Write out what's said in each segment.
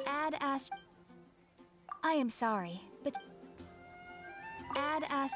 Add Ast... I am sorry, but... Add Ast...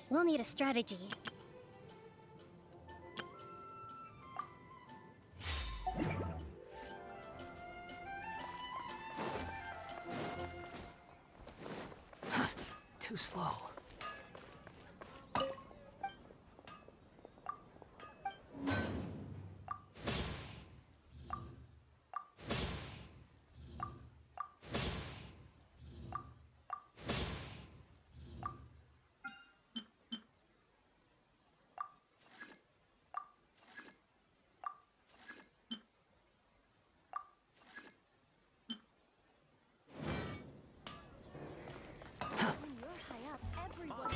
We'll need a strategy. Too slow. When you're high up, everyone...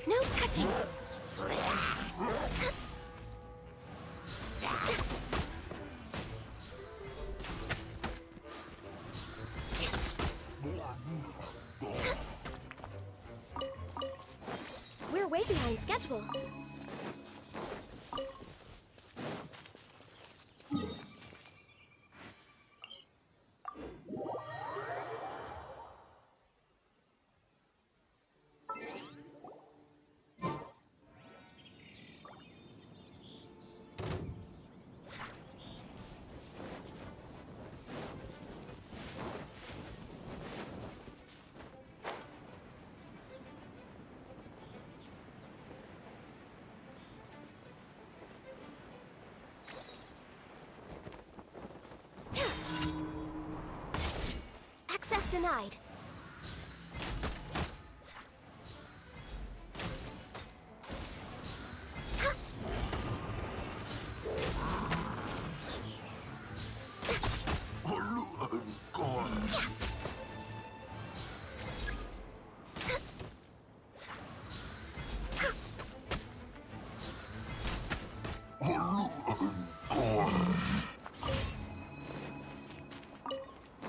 No touching! We're way behind schedule. Access denied.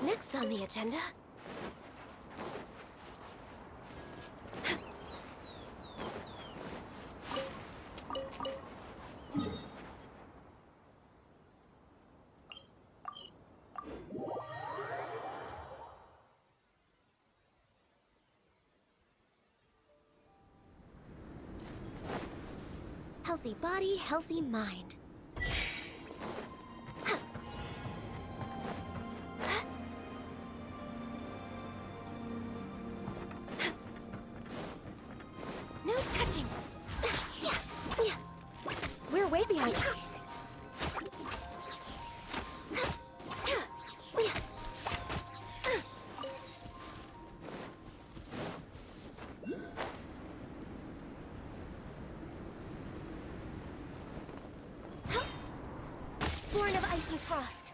Next on the agenda. Healthy body, healthy mind. No touching. We're way behind. born of icy frost.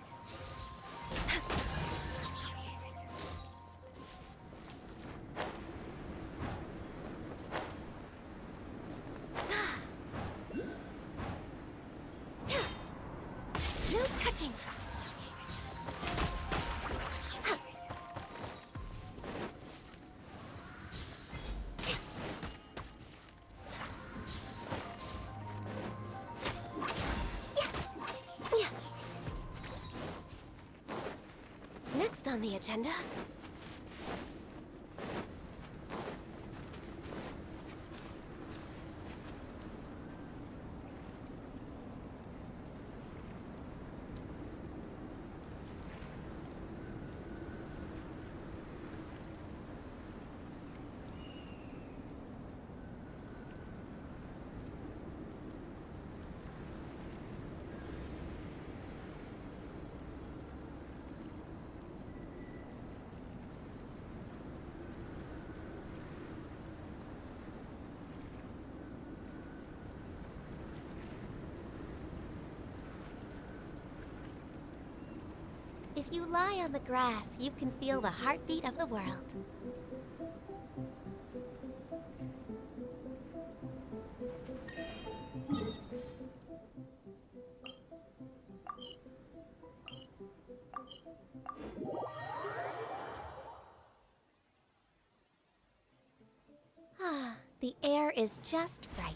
No touching. Next on the agenda. If you lie on the grass, you can feel the heartbeat of the world. Ah, the air is just right.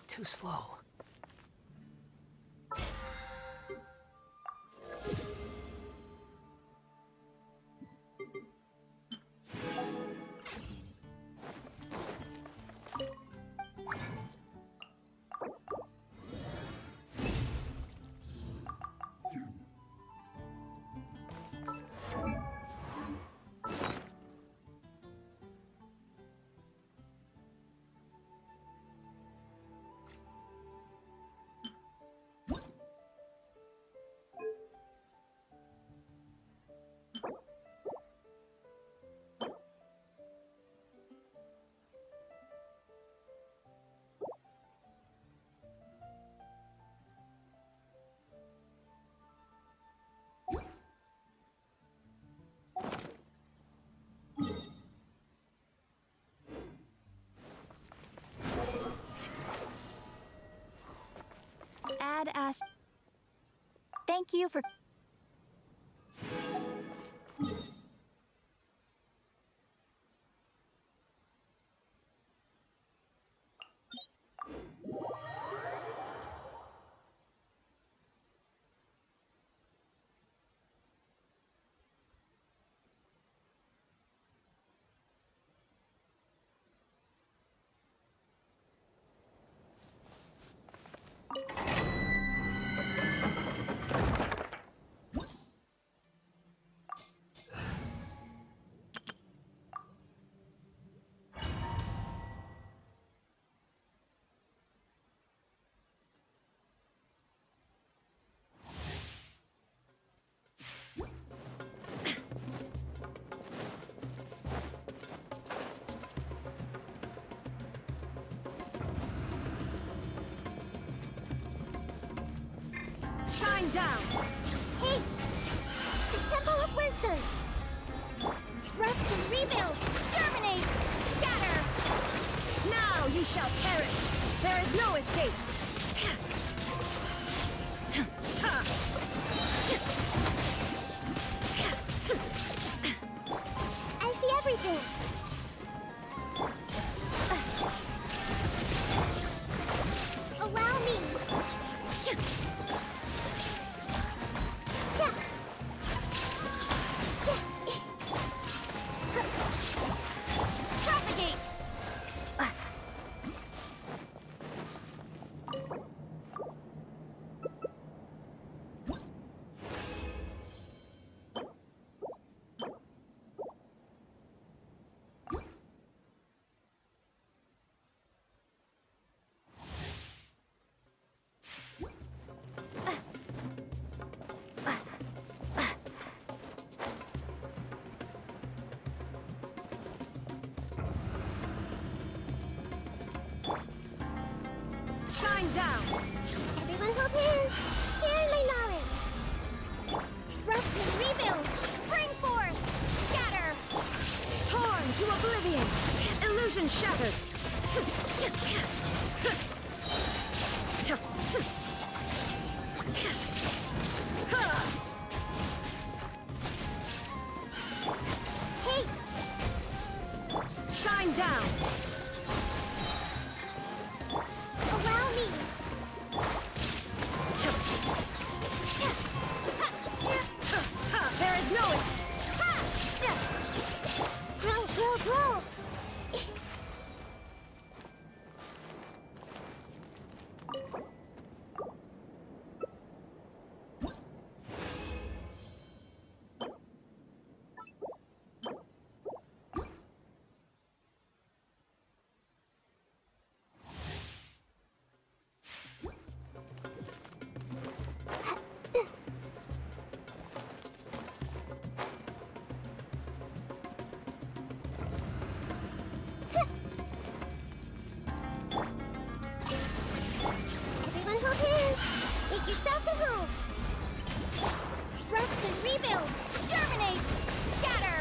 Too slow. ask. Thank you for. Shine down! Hey! The Temple of Wisdom! Rest and rebuild! Germinate! Scatter! Now you shall perish! There is no escape! I see everything! Allow me! Propagate! Shine down! Everyone hold hands! Share my knowledge! Rest and rebuild! Spring forth! Scatter! Torn to oblivion! Illusion shattered! Hey! Shine down! Allow me! There is no escape! Grow, grow, grow! Everyone hold hands! Make yourselves at home! Rest and rebuild! Germinate! Scatter!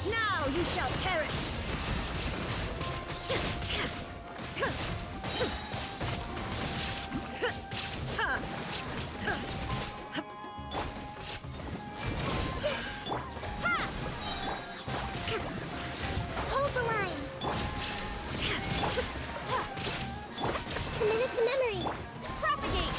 Now you shall perish! Ha! Hold the line! Committed to memory! Propagate!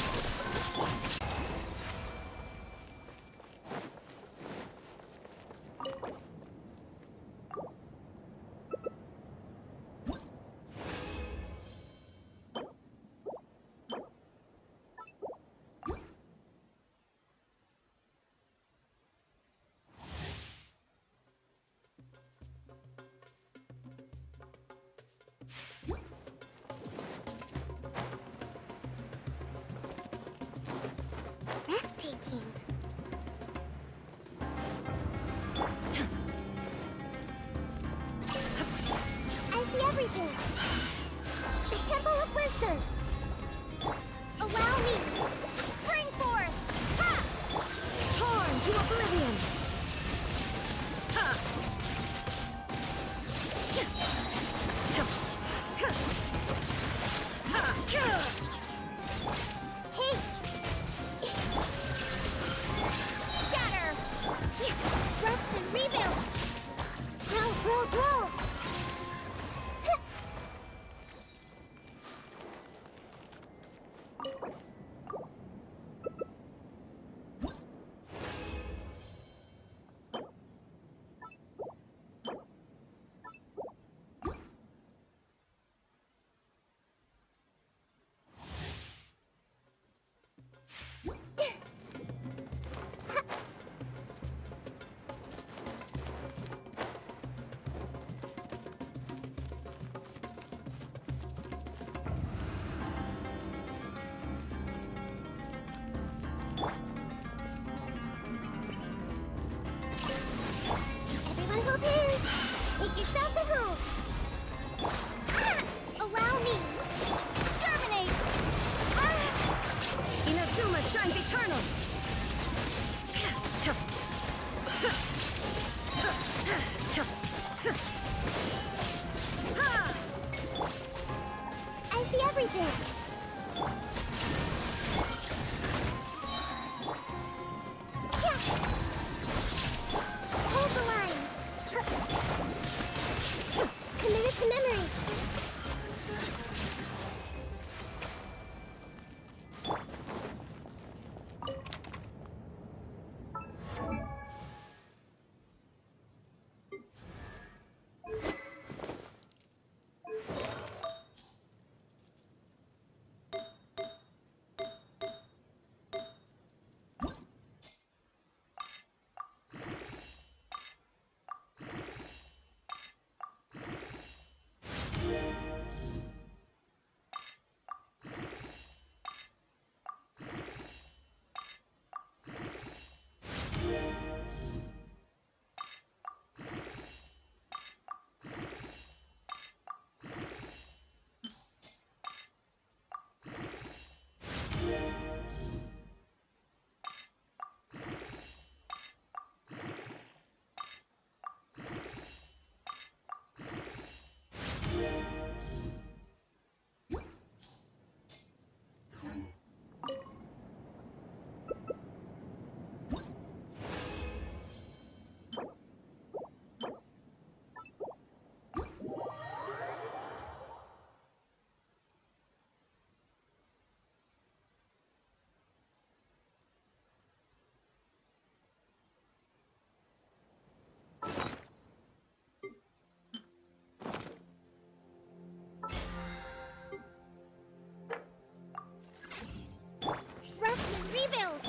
Dharma shines eternal! I see everything. Yeah. Hold the line. Committed to memory. Rest and rebuild.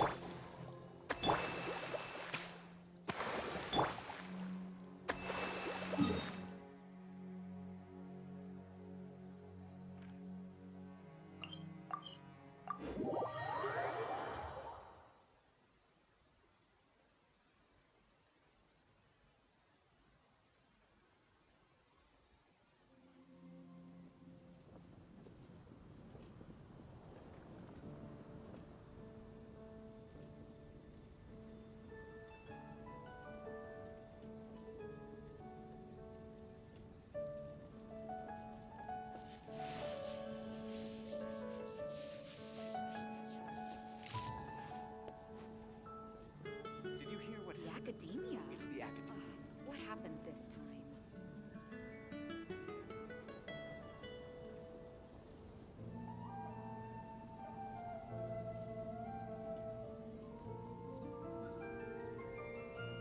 Did you hear what The happened? academia. It's the academia. What happened this time?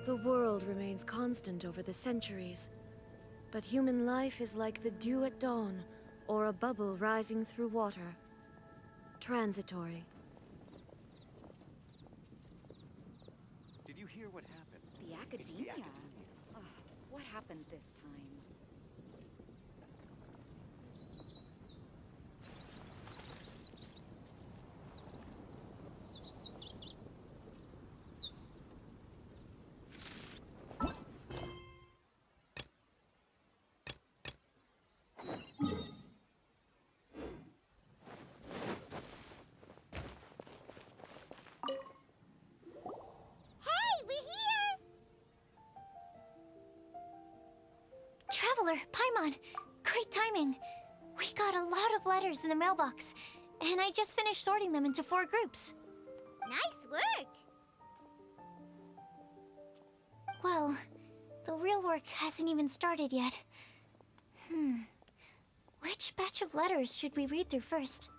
The world remains constant over the centuries, but human life is like the dew at dawn, or a bubble rising through water. Transitory. Did you hear what happened? The It's academia. the academia. What happened this time? Hey, we're here! Traveler, Paimon, great timing. We got a lot of letters in the mailbox, and I just finished sorting them into 4 groups. Nice work! Well, the real work hasn't even started yet. Which batch of letters should we read through first?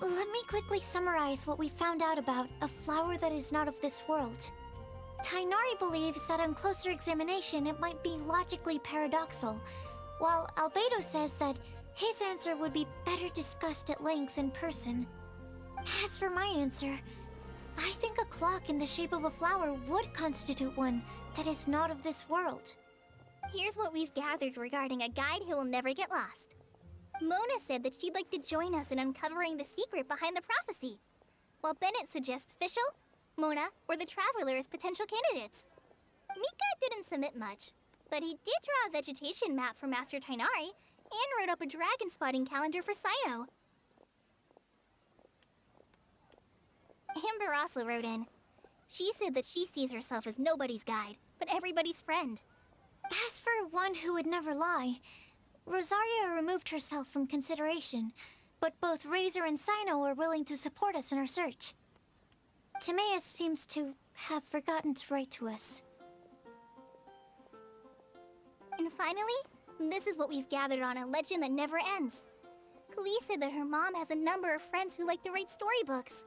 Let me quickly summarize what we found out about a flower that is not of this world. Tainari believes that on closer examination it might be logically paradoxal, while Albedo says that his answer would be better discussed at length in person. As for my answer, I think a clock in the shape of a flower would constitute one that is not of this world. Here's what we've gathered regarding a guide who will never get lost. Mona said that she'd like to join us in uncovering the secret behind the prophecy, while Bennett suggests Fischl, Mona, or the Traveler as potential candidates. Mika didn't submit much, but he did draw a vegetation map for Master Tainari and wrote up a dragon spotting calendar for Saito. Amber also wrote in. She said that she sees herself as nobody's guide, but everybody's friend. As for one who would never lie, Rosaria removed herself from consideration, but both Razor and Sino are willing to support us in our search. Timaeus seems to have forgotten to write to us. And finally, this is what we've gathered on a legend that never ends. Klee said that her mom has a number of friends who like to write storybooks.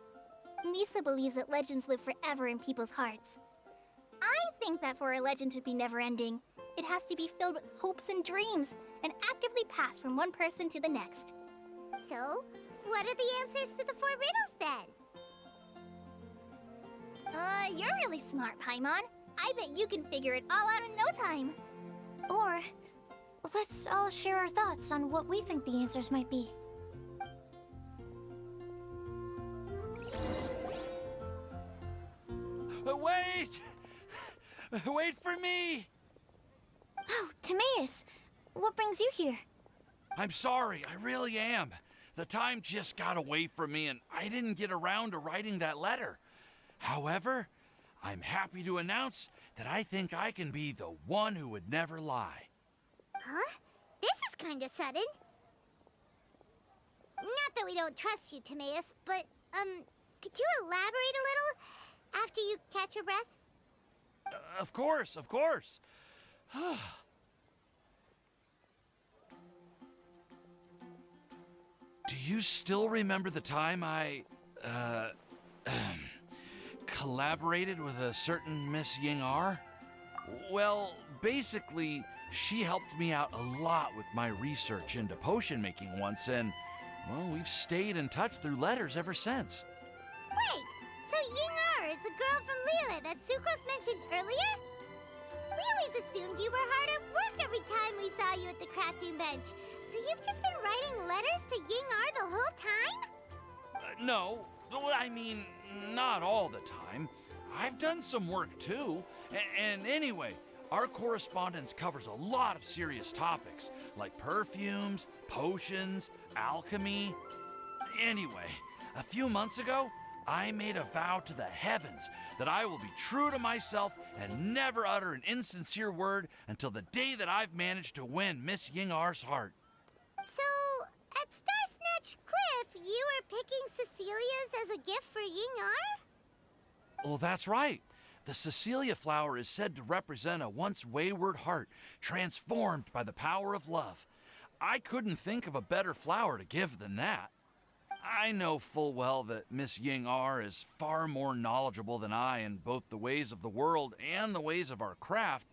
Lisa believes that legends live forever in people's hearts. I think that for a legend to be never-ending, it has to be filled with hopes and dreams, and actively passed from one person to the next. So, what are the answers to the 4 riddles then? You're really smart, Paimon. I bet you can figure it all out in no time. Or, let's all share our thoughts on what we think the answers might be. Wait! Wait for me! Oh, Timaeus! What brings you here? I'm sorry, I really am. The time just got away from me and I didn't get around to writing that letter. However, I'm happy to announce that I think I can be the one who would never lie. Huh? This is kinda sudden. Not that we don't trust you, Timaeus, but, could you elaborate a little after you catch your breath? Of course, of course. Do you still remember the time I, collaborated with a certain Miss Ying-R? Well, basically, she helped me out a lot with my research into potion making once, and, well, we've stayed in touch through letters ever since. Wait, so Ying-R is the girl from Lila that Sucrose mentioned earlier? We always assumed you were hard at work every time we saw you at the crafting bench. So you've just been writing letters to Ying-R the whole time? No, I mean, not all the time. I've done some work too. And anyway, our correspondence covers a lot of serious topics, like perfumes, potions, alchemy. Anyway, a few months ago, I made a vow to the heavens that I will be true to myself and never utter an insincere word until the day that I've managed to win Miss Ying-R's heart. So, at Star Snatch Cliff, you were picking Cecilia's as a gift for Ying-R? Well, that's right. The Cecilia flower is said to represent a once wayward heart, transformed by the power of love. I couldn't think of a better flower to give than that. I know full well that Miss Ying-R is far more knowledgeable than I in both the ways of the world and the ways of our craft,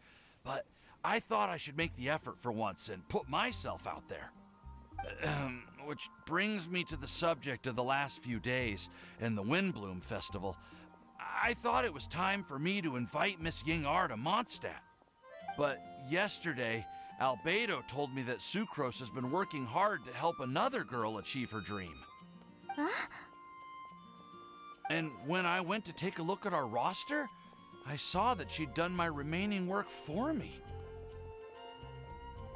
but I thought I should make the effort for once and put myself out there. Which brings me to the subject of the last few days and the Windbloom Festival. I thought it was time for me to invite Miss Ying-R to Mondstadt. But yesterday, Albedo told me that Sucrose has been working hard to help another girl achieve her dream. Huh? And when I went to take a look at our roster, I saw that she'd done my remaining work for me.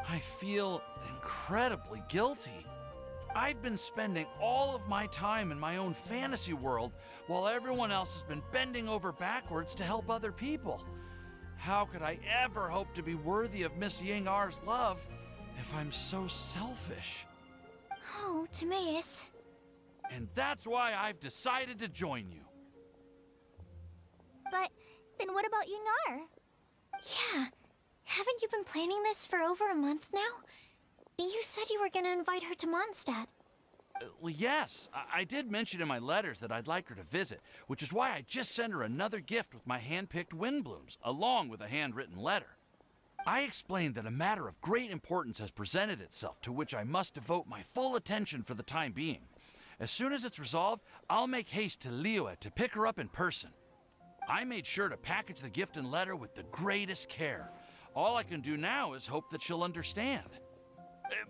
I feel incredibly guilty. I've been spending all of my time in my own fantasy world while everyone else has been bending over backwards to help other people. How could I ever hope to be worthy of Miss Ying-R's love if I'm so selfish? Oh, Timaeus. And that's why I've decided to join you. But then what about Ying-R? Yeah. Haven't you been planning this for over a month now? You said you were gonna invite her to Mondstadt. Well, yes, I did mention in my letters that I'd like her to visit, which is why I just sent her another gift with my hand-picked wind blooms, along with a handwritten letter. I explained that a matter of great importance has presented itself to which I must devote my full attention for the time being. As soon as it's resolved, I'll make haste to Liyue to pick her up in person. I made sure to package the gift and letter with the greatest care. All I can do now is hope that she'll understand.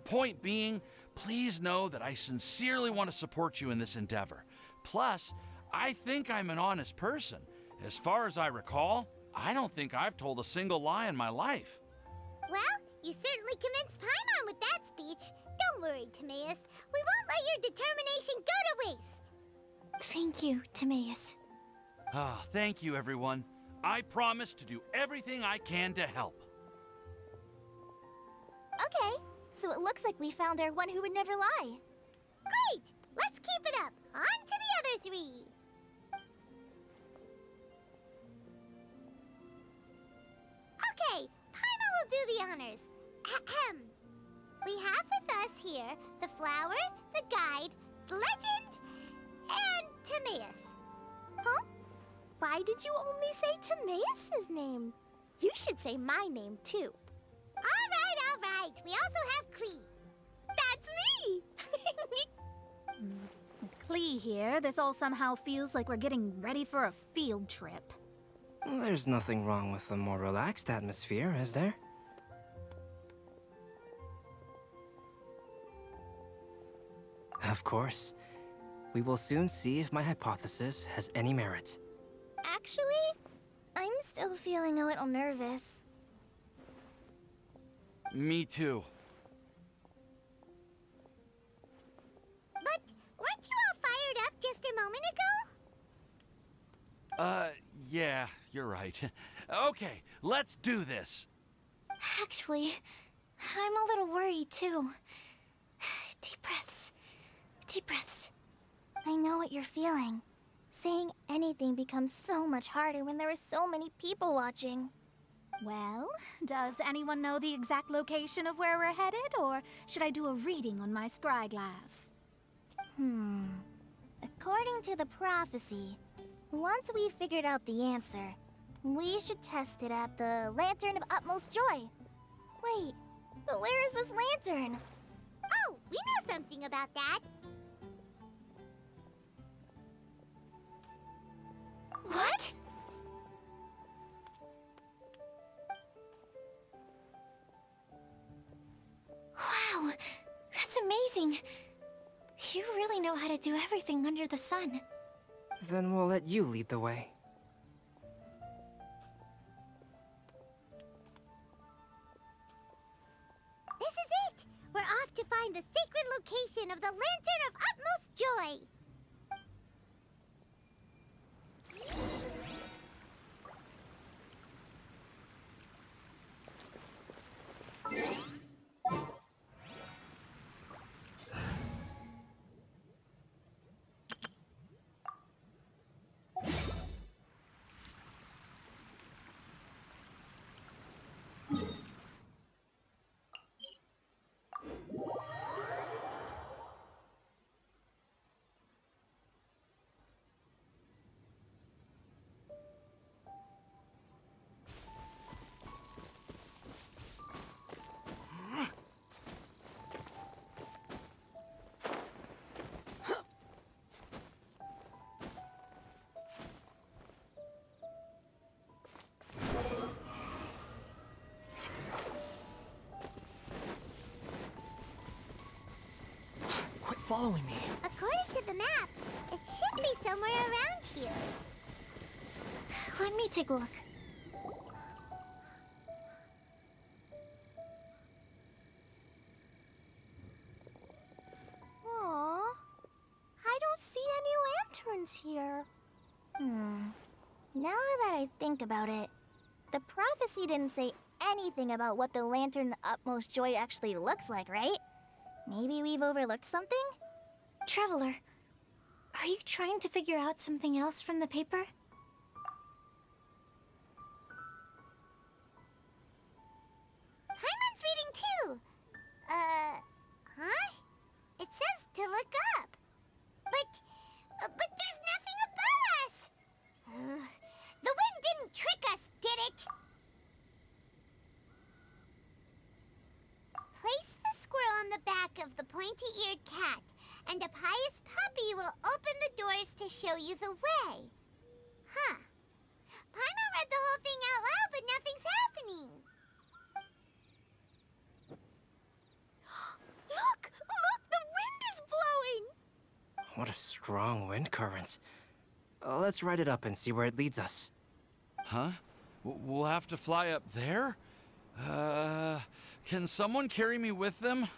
Point being, please know that I sincerely want to support you in this endeavor. Plus, I think I'm an honest person. As far as I recall, I don't think I've told a single lie in my life. Well, you certainly convinced Paimon with that speech. Don't worry, Timaeus. We won't let your determination go to waste. Thank you, Timaeus. Ah, thank you, everyone. I promise to do everything I can to help. Okay, so it looks like we found our one who would never lie. Great! Let's keep it up. On to the other three. Okay, Paimon will do the honors. Ahem. We have with us here the flower, the guide, the legend, and Timaeus. Huh? Why did you only say Timaeus' name? You should say my name, too. All right. We also have Klee. That's me! With Klee here, this all somehow feels like we're getting ready for a field trip. There's nothing wrong with a more relaxed atmosphere, is there? Of course. We will soon see if my hypothesis has any merit. Actually, I'm still feeling a little nervous. Me too. But weren't you all fired up just a moment ago? Yeah, you're right. Okay, let's do this. Actually, I'm a little worried too. Deep breaths. Deep breaths. I know what you're feeling. Saying anything becomes so much harder when there are so many people watching. Well, does anyone know the exact location of where we're headed, or should I do a reading on my scry glass? According to the prophecy, once we've figured out the answer, we should test it at the Lantern of Utmost Joy. Wait, but where is this lantern? Oh, we know something about that. What? Wow, that's amazing. You really know how to do everything under the sun. Then we'll let you lead the way. This is it! We're off to find the sacred location of the Lantern of Utmost Joy. Quit following me. According to the map, it should be somewhere around here. Let me take a look. Aww, I don't see any lanterns here. Now that I think about it, the prophecy didn't say anything about what the Lantern of Utmost Joy actually looks like, right? Maybe we've overlooked something? Traveler, are you trying to figure out something else from the paper? Paimon's reading too. Huh? It says to look up. pointy-eared cat, and a pious puppy will open the doors to show you the way. Huh. Paimon read the whole thing out loud, but nothing's happening. Look! Look! The wind is blowing! What a strong wind current. Let's ride it up and see where it leads us. Huh? We'll have to fly up there? Can someone carry me with them?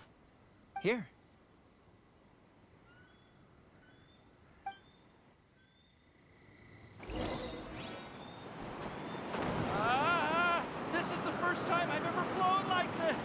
Here. This is the first time I've ever flown like this!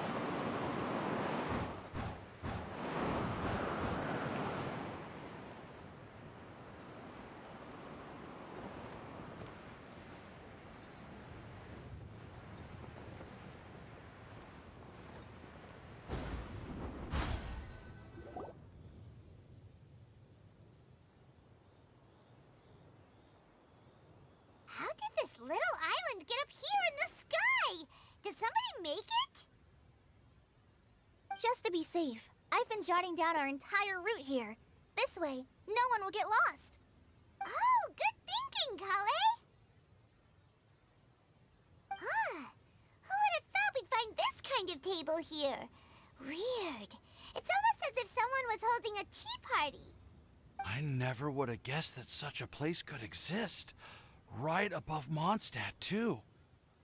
How did this little island get up here in the sky? Did somebody make it? Just to be safe, I've been jotting down our entire route here. This way, no one will get lost. Oh, good thinking, Kale. Huh. Who would have thought we'd find this kind of table here? Weird. It's almost as if someone was holding a tea party. I never would have guessed that such a place could exist. Right above Mondstadt, too.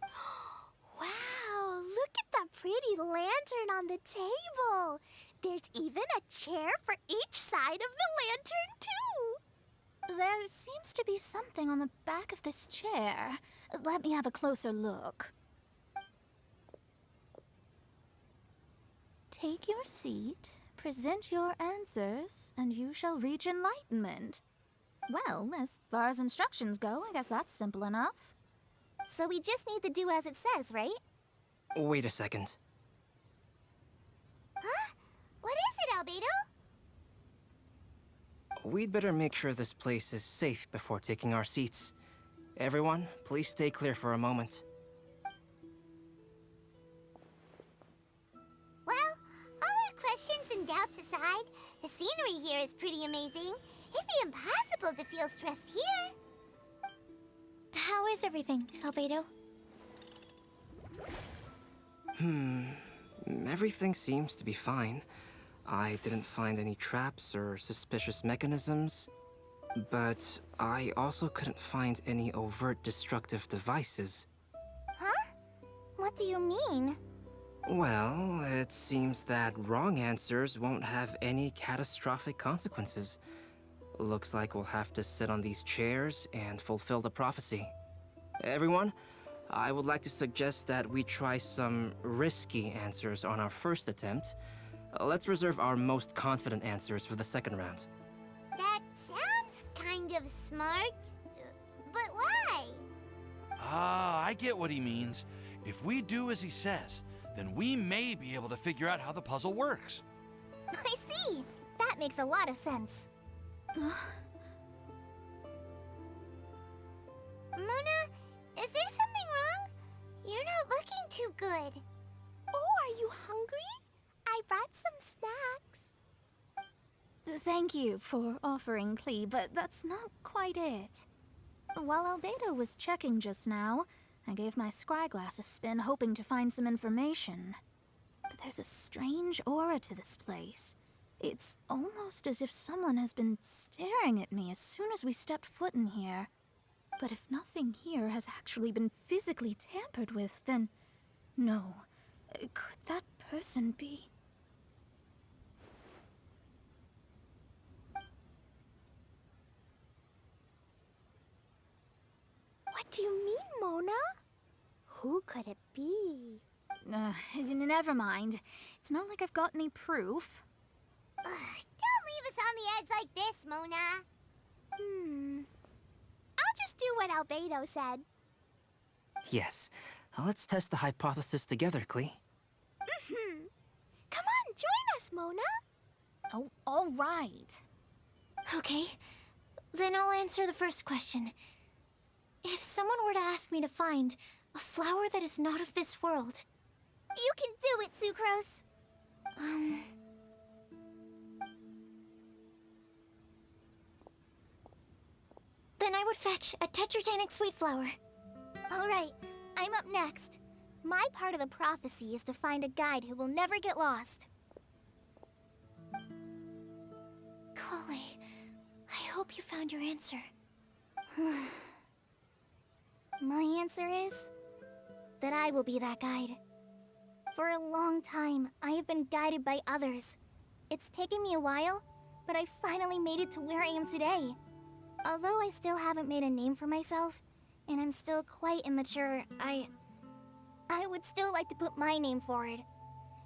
Wow, look at that pretty lantern on the table. There's even a chair for each side of the lantern, too. There seems to be something on the back of this chair. Let me have a closer look. Take your seat, present your answers, and you shall reach enlightenment. Well, as far as instructions go, I guess that's simple enough. So we just need to do as it says, right? Wait a second. Huh? What is it, Albedo? We'd better make sure this place is safe before taking our seats. Everyone, please stay clear for a moment. Well, all our questions and doubts aside, the scenery here is pretty amazing. It'd be impossible to feel stressed here. How is everything, Albedo? Everything seems to be fine. I didn't find any traps or suspicious mechanisms, but I also couldn't find any overt destructive devices. Huh? What do you mean? Well, it seems that wrong answers won't have any catastrophic consequences. Looks like we'll have to sit on these chairs and fulfill the prophecy. Everyone, I would like to suggest that we try some risky answers on our first attempt. Let's reserve our most confident answers for the second round. That sounds kind of smart. But why? I get what he means. If we do as he says, then we may be able to figure out how the puzzle works. I see. That makes a lot of sense. Mona, is there something wrong? You're not looking too good. Oh, are you hungry? I brought some snacks. Thank you for offering, Klee, but that's not quite it. While Albedo was checking just now, I gave my scryglass a spin hoping to find some information. But there's a strange aura to this place. It's almost as if someone has been staring at me as soon as we stepped foot in here. But if nothing here has actually been physically tampered with, then no. Could that person be? What do you mean, Mona? Who could it be? Never mind. It's not like I've got any proof. Ugh, don't leave us on the edge like this, Mona. I'll just do what Albedo said. Yes, let's test the hypothesis together, Klee. Come on, join us, Mona. Oh, all right. Okay, then I'll answer the first question. If someone were to ask me to find a flower that is not of this world, You can do it, Sucrose. I would fetch a tetragenic sweet flower. Alright, I'm up next. My part of the prophecy is to find a guide who will never get lost. Collei, I hope you found your answer. My answer is that I will be that guide. For a long time, I have been guided by others. It's taken me a while, but I finally made it to where I am today. Although I still haven't made a name for myself, and I'm still quite immature, I would still like to put my name forward.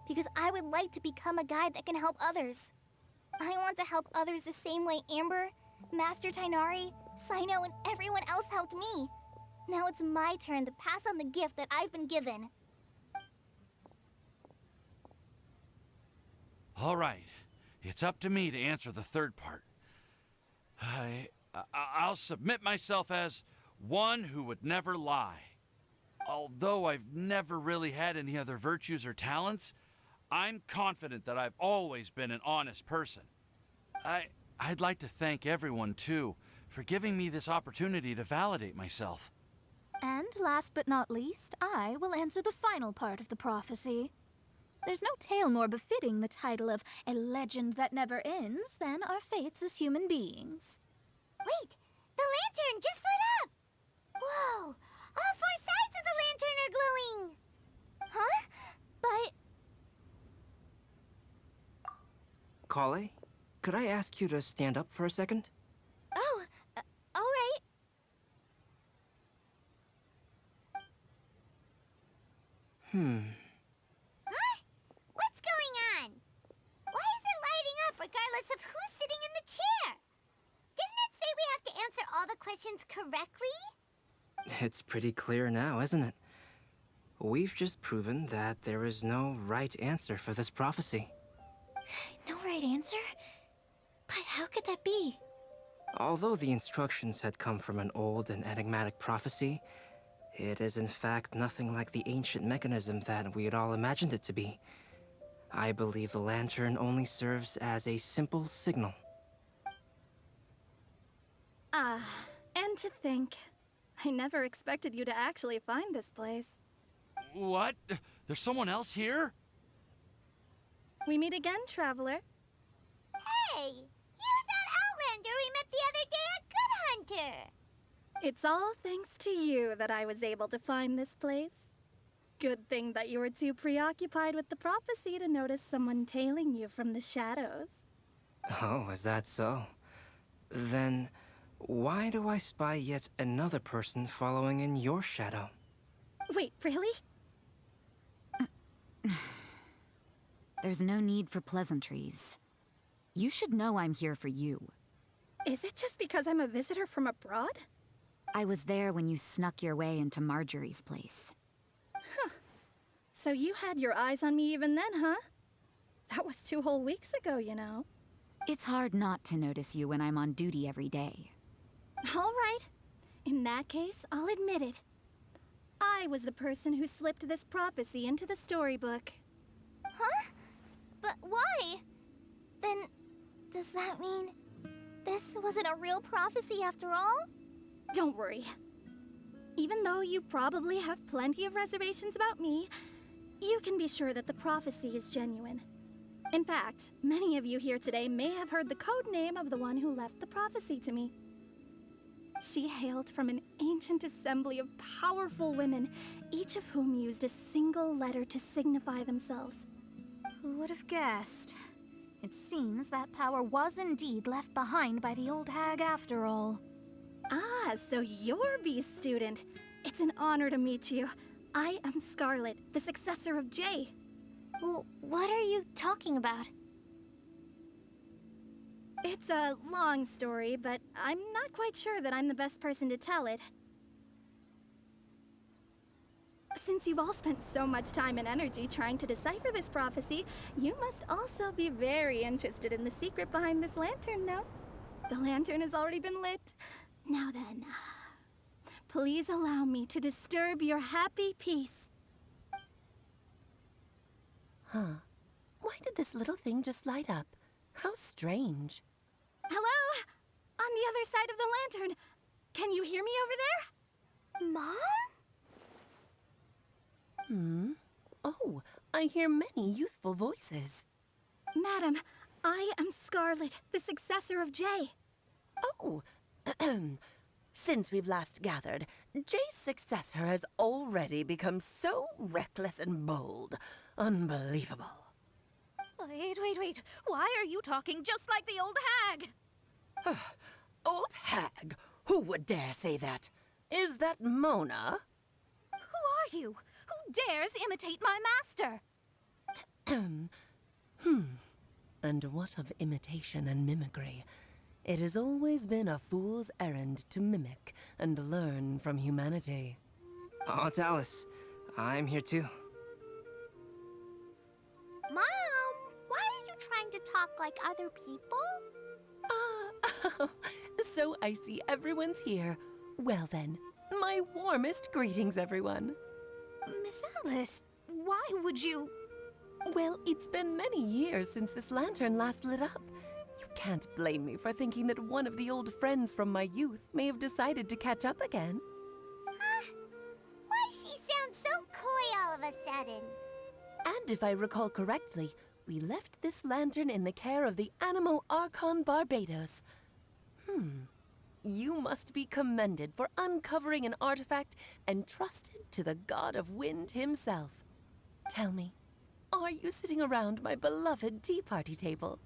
Because I would like to become a guide that can help others. I want to help others the same way Amber, Master Tighnari, Cyno, and everyone else helped me. Now it's my turn to pass on the gift that I've been given. All right, it's up to me to answer the third part. I'll submit myself as one who would never lie. Although I've never really had any other virtues or talents, I'm confident that I've always been an honest person. I'd like to thank everyone, too, for giving me this opportunity to validate myself. And last but not least, I will answer the final part of the prophecy. There's no tale more befitting the title of a legend that never ends than our fates as human beings. Wait! The lantern just lit up! Whoa! All four sides of the lantern are glowing! Huh? But... Collei, could I ask you to stand up for a second? Oh, alright. Huh? What's going on? Why is it lighting up regardless of who's sitting in the chair? Didn't it say we have to answer all the questions correctly? It's pretty clear now, isn't it? We've just proven that there is no right answer for this prophecy. No right answer? But how could that be? Although the instructions had come from an old and enigmatic prophecy, it is in fact nothing like the ancient mechanism that we had all imagined it to be. I believe the lantern only serves as a simple signal. And to think, I never expected you to actually find this place. What? There's someone else here? We meet again, traveler. Hey! You're that Outlander we met the other day at Good Hunter! It's all thanks to you that I was able to find this place. Good thing that you were too preoccupied with the prophecy to notice someone tailing you from the shadows. Oh, is that so? Then, why do I spy yet another person following in your shadow? Wait, really? There's no need for pleasantries. You should know I'm here for you. Is it just because I'm a visitor from abroad? I was there when you snuck your way into Marjorie's place. So you had your eyes on me even then, huh? That was 2 whole weeks ago, you know. It's hard not to notice you when I'm on duty every day. All right. In that case, I'll admit it. I was the person who slipped this prophecy into the storybook. Huh? But why? Then, does that mean this wasn't a real prophecy after all? Don't worry. Even though you probably have plenty of reservations about me, you can be sure that the prophecy is genuine. In fact, many of you here today may have heard the code name of the one who left the prophecy to me. She hailed from an ancient assembly of powerful women, each of whom used a single letter to signify themselves. Who would have guessed? It seems that power was indeed left behind by the old hag after all. Ah, so you're B's student. It's an honor to meet you. I am Scarlet, the successor of Jay. Well, what are you talking about? It's a long story, but I'm not quite sure that I'm the best person to tell it. Since you've all spent so much time and energy trying to decipher this prophecy, you must also be very interested in the secret behind this lantern, no? The lantern has already been lit. Now then, please allow me to disturb your happy peace. Huh. Why did this little thing just light up? How strange. Hello? On the other side of the lantern. Can you hear me over there? Mom? Oh, I hear many youthful voices. Madam, I am Scarlet, the successor of Jay. Oh, since we've last gathered, Jay's successor has already become so reckless and bold. Unbelievable. Wait. Why are you talking just like the old hag? Old hag? Who would dare say that? Is that Mona? Who are you? Who dares imitate my master? And what of imitation and mimicry? It has always been a fool's errand to mimic and learn from humanity. Oh, Dallas, I'm here too. Mom, why are you trying to talk like other people? So I see everyone's here. Well then, my warmest greetings, everyone. Miss Alice, why would you... Well, it's been many years since this lantern last lit up. You can't blame me for thinking that one of the old friends from my youth may have decided to catch up again. Why she sounds so coy all of a sudden? And if I recall correctly, we left this lantern in the care of the Animo Archon Barbados. You must be commended for uncovering an artifact entrusted to the god of wind himself. Tell me, are you sitting around my beloved tea party table?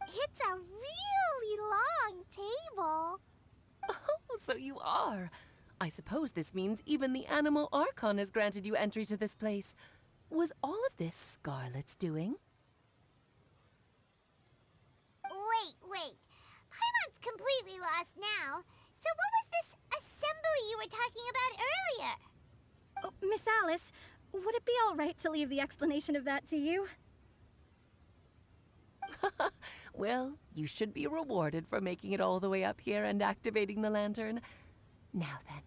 It's a really long table. Oh, so you are. I suppose this means even the Animo Archon has granted you entry to this place. Was all of this Scarlet's doing? Wait. Paimon's completely lost now. So what was this assembly you were talking about earlier? Oh, Miss Alice, would it be all right to leave the explanation of that to you? Well, you should be rewarded for making it all the way up here and activating the lantern. Now then,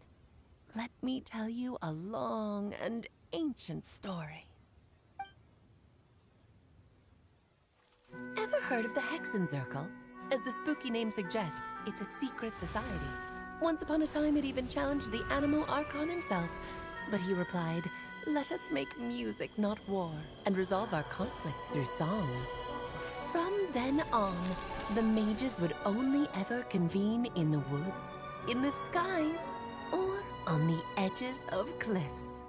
let me tell you a long and ancient story. Ever heard of the Hexenzirkel? As the spooky name suggests, it's a secret society. Once upon a time, it even challenged the Animo Archon himself. But he replied, "Let us make music, not war, and resolve our conflicts through song." From then on, the mages would only ever convene in the woods, in the skies, or on the edges of cliffs.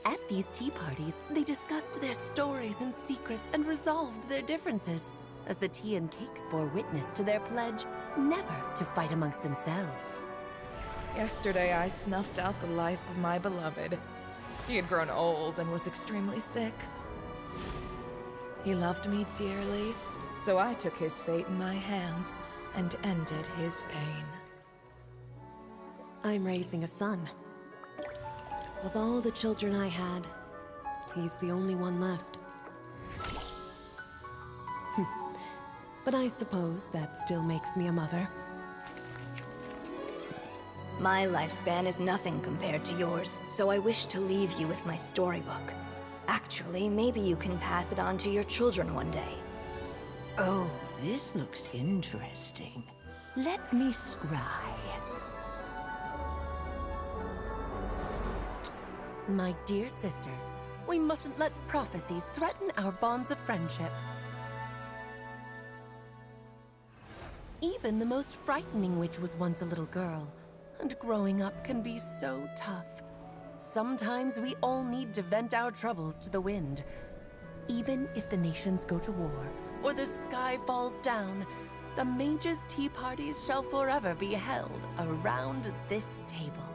At these tea parties, they discussed their stories and secrets and resolved their differences, as the tea and cakes bore witness to their pledge never to fight amongst themselves. Yesterday, I snuffed out the life of my beloved. He had grown old and was extremely sick. He loved me dearly, so I took his fate in my hands and ended his pain. I'm raising a son. Of all the children I had, he's the only one left. But I suppose that still makes me a mother. My lifespan is nothing compared to yours, so I wish to leave you with my storybook. Actually, maybe you can pass it on to your children one day. Oh, this looks interesting. Let me scry. My dear sisters, we mustn't let prophecies threaten our bonds of friendship. Even the most frightening witch was once a little girl, and growing up can be so tough. Sometimes we all need to vent our troubles to the wind. Even if the nations go to war, or the sky falls down, the mages' tea parties shall forever be held around this table.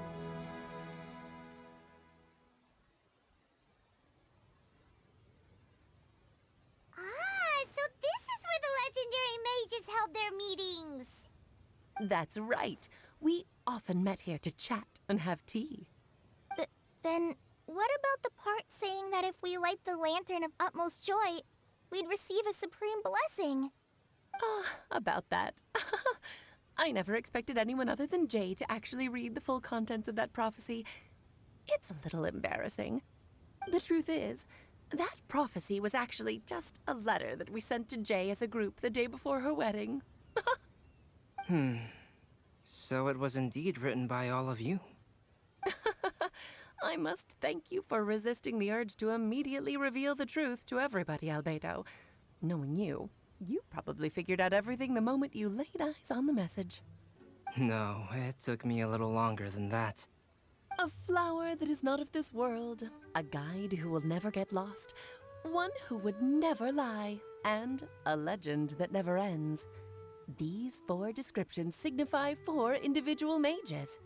So this is where the legendary mages held their meetings. That's right. We often met here to chat and have tea. Then, what about the part saying that if we light the lantern of utmost joy, we'd receive a supreme blessing? About that. I never expected anyone other than Jay to actually read the full contents of that prophecy. It's a little embarrassing. The truth is, that prophecy was actually just a letter that we sent to Jay as a group the day before her wedding. So it was indeed written by all of you. I must thank you for resisting the urge to immediately reveal the truth to everybody, Albedo. Knowing you, you probably figured out everything the moment you laid eyes on the message. No, it took me a little longer than that. A flower that is not of this world, a guide who will never get lost, one who would never lie, and a legend that never ends. These 4 descriptions signify 4 individual mages.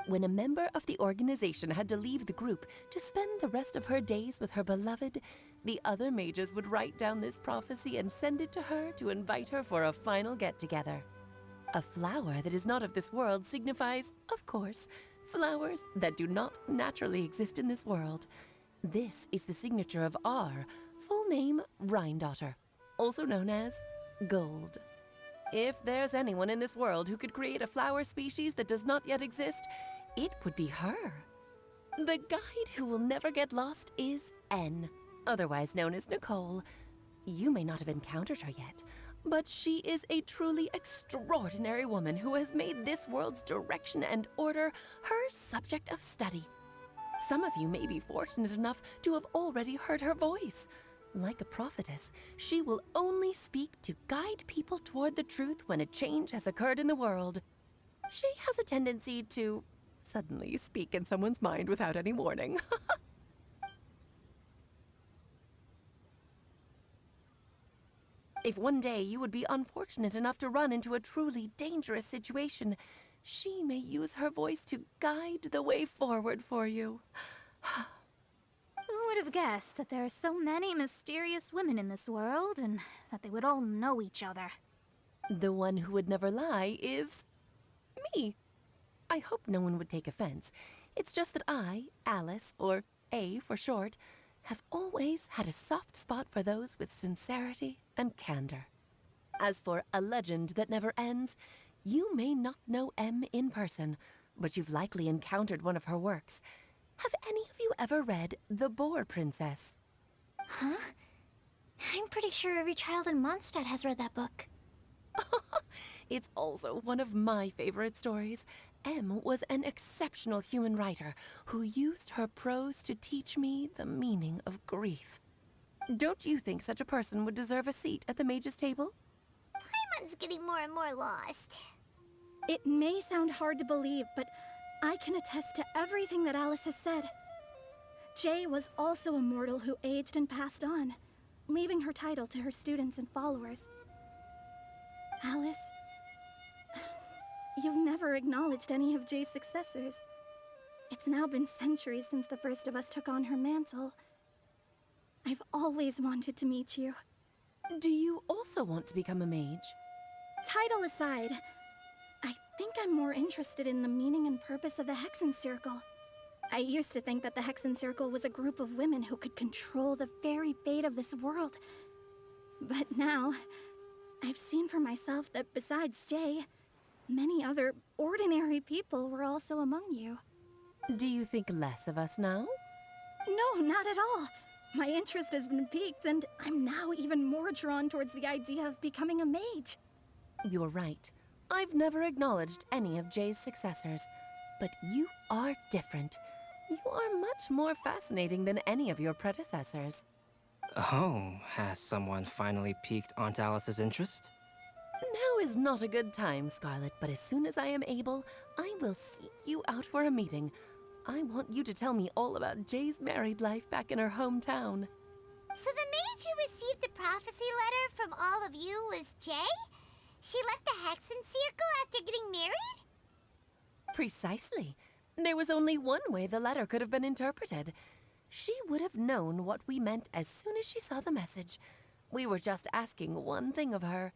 When a member of the organization had to leave the group to spend the rest of her days with her beloved, the other mages would write down this prophecy and send it to her to invite her for a final get-together. A flower that is not of this world signifies, of course, flowers that do not naturally exist in this world. This is the signature of our full name, Rhindaughter, also known as Gold. If there's anyone in this world who could create a flower species that does not yet exist, it would be her. The guide who will never get lost is N, otherwise known as Nicole. You may not have encountered her yet, but she is a truly extraordinary woman who has made this world's direction and order her subject of study. Some of you may be fortunate enough to have already heard her voice. Like a prophetess, she will only speak to guide people toward the truth when a change has occurred in the world. She has a tendency to suddenly speak in someone's mind without any warning. If one day you would be unfortunate enough to run into a truly dangerous situation, she may use her voice to guide the way forward for you. Who would have guessed that there are so many mysterious women in this world and that they would all know each other? The one who would never lie is me. I hope no one would take offense. It's just that I, Alice, or A for short, have always had a soft spot for those with sincerity and candor. As for a legend that never ends, you may not know M in person, but you've likely encountered one of her works. Have any of you ever read The Boar Princess? Huh? I'm pretty sure every child in Mondstadt has read that book. It's also one of my favorite stories. M was an exceptional human writer who used her prose to teach me the meaning of grief. Don't you think such a person would deserve a seat at the mage's table? Paimon's getting more and more lost. It may sound hard to believe, but I can attest to everything that Alice has said. Jay was also a mortal who aged and passed on, leaving her title to her students and followers. Alice, you've never acknowledged any of Jay's successors. It's now been centuries since the first of us took on her mantle. I've always wanted to meet you. Do you also want to become a mage? Title aside, I think I'm more interested in the meaning and purpose of the Hexen Circle. I used to think that the Hexen Circle was a group of women who could control the very fate of this world. But now, I've seen for myself that besides Jay, many other ordinary people were also among you. Do you think less of us now? No, not at all. My interest has been piqued, and I'm now even more drawn towards the idea of becoming a mage. You're right. I've never acknowledged any of Jay's successors, but you are different. You are much more fascinating than any of your predecessors. Oh, has someone finally piqued Aunt Alice's interest? Now is not a good time, Scarlet, but as soon as I am able, I will seek you out for a meeting. I want you to tell me all about Jay's married life back in her hometown. So the mage who received the prophecy letter from all of you was Jay? She left the Hexen Circle after getting married? Precisely. There was only one way the letter could have been interpreted. She would have known what we meant as soon as she saw the message. We were just asking one thing of her.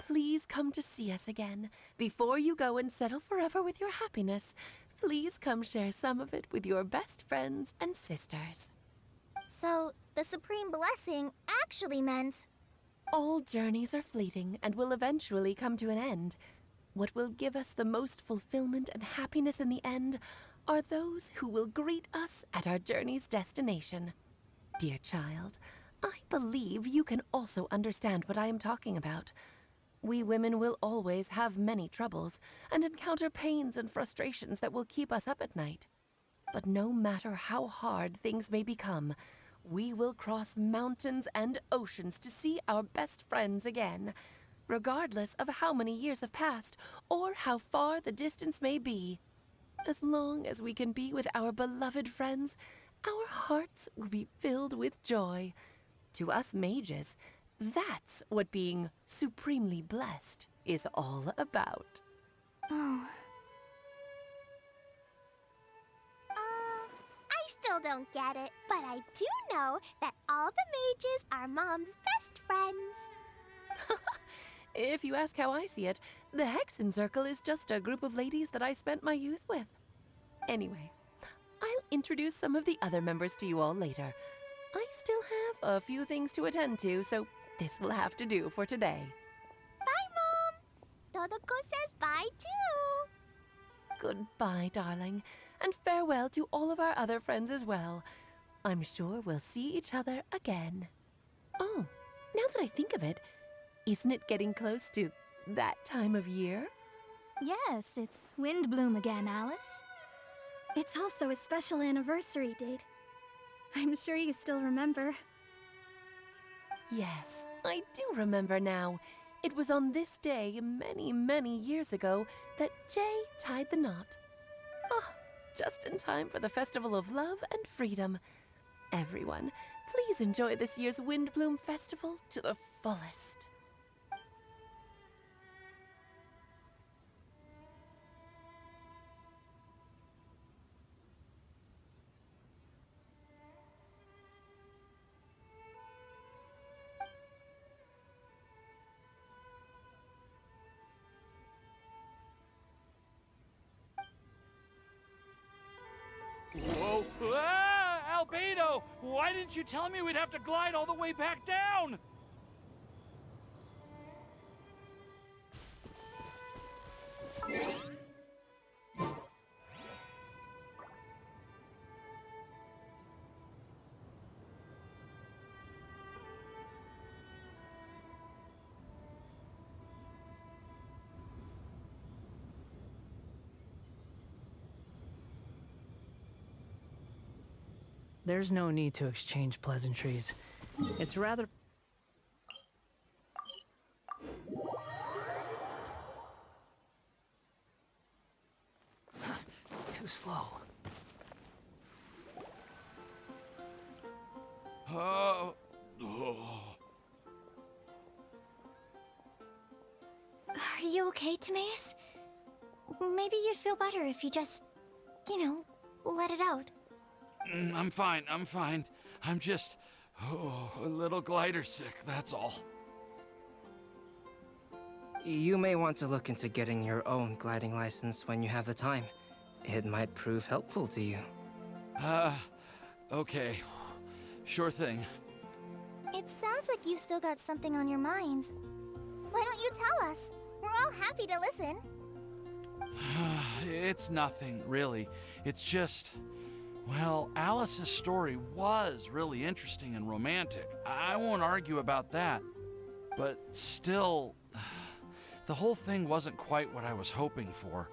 Please come to see us again. Before you go and settle forever with your happiness, please come share some of it with your best friends and sisters. So, the Supreme Blessing actually meant... All journeys are fleeting and will eventually come to an end. What will give us the most fulfillment and happiness in the end are those who will greet us at our journey's destination. Dear child, I believe you can also understand what I am talking about. We women will always have many troubles and encounter pains and frustrations that will keep us up at night. But no matter how hard things may become, we will cross mountains and oceans to see our best friends again, regardless of how many years have passed or how far the distance may be. As long as we can be with our beloved friends, our hearts will be filled with joy. To us mages, that's what being supremely blessed is all about. Oh. I still don't get it, but I do know that all the mages are Mom's best friends. If you ask how I see it, the Hexen Circle is just a group of ladies that I spent my youth with. Anyway, I'll introduce some of the other members to you all later. I still have a few things to attend to, so this will have to do for today. Bye, Mom! Todoko says bye, too! Goodbye, darling, and farewell to all of our other friends as well. I'm sure we'll see each other again. Oh, now that I think of it, isn't it getting close to that time of year? Yes, it's wind bloom again, Alice. It's also a special anniversary date. I'm sure you still remember. Yes, I do remember now. It was on this day, many, many years ago, that Jay tied the knot. Ah, just in time for the Festival of Love and Freedom. Everyone, please enjoy this year's Windbloom Festival to the fullest. Whoa! Ah! Albedo! Why didn't you tell me we'd have to glide all the way back down? There's no need to exchange pleasantries. It's rather... too slow. Oh. Are you okay, Timaeus? Maybe you'd feel better if you just, let it out. I'm fine, I'm fine. I'm just, a little glider sick, that's all. You may want to look into getting your own gliding license when you have the time. It might prove helpful to you. Okay. Sure thing. It sounds like you've still got something on your minds. Why don't you tell us? We're all happy to listen. It's nothing, really. It's just... Well, Alice's story was really interesting and romantic. I won't argue about that. But still, the whole thing wasn't quite what I was hoping for.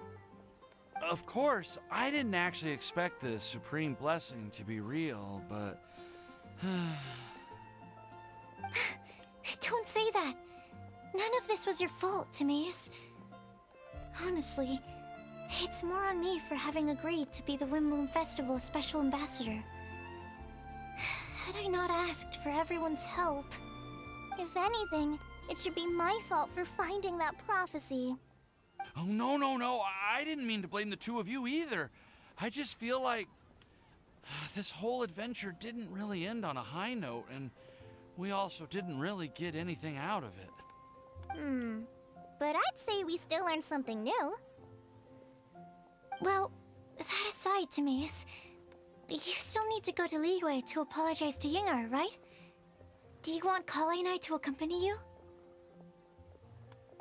Of course, I didn't actually expect the supreme blessing to be real, but... Don't say that. None of this was your fault, Timaeus. Honestly, it's more on me for having agreed to be the Windbloom Festival Special Ambassador. Had I not asked for everyone's help... If anything, it should be my fault for finding that prophecy. Oh, no. I didn't mean to blame the two of you either. I just feel like this whole adventure didn't really end on a high note, and we also didn't really get anything out of it. But I'd say we still learned something new. Well, that aside, Timaeus, you still need to go to Liyue to apologize to Yingar, right? Do you want Kale and I to accompany you?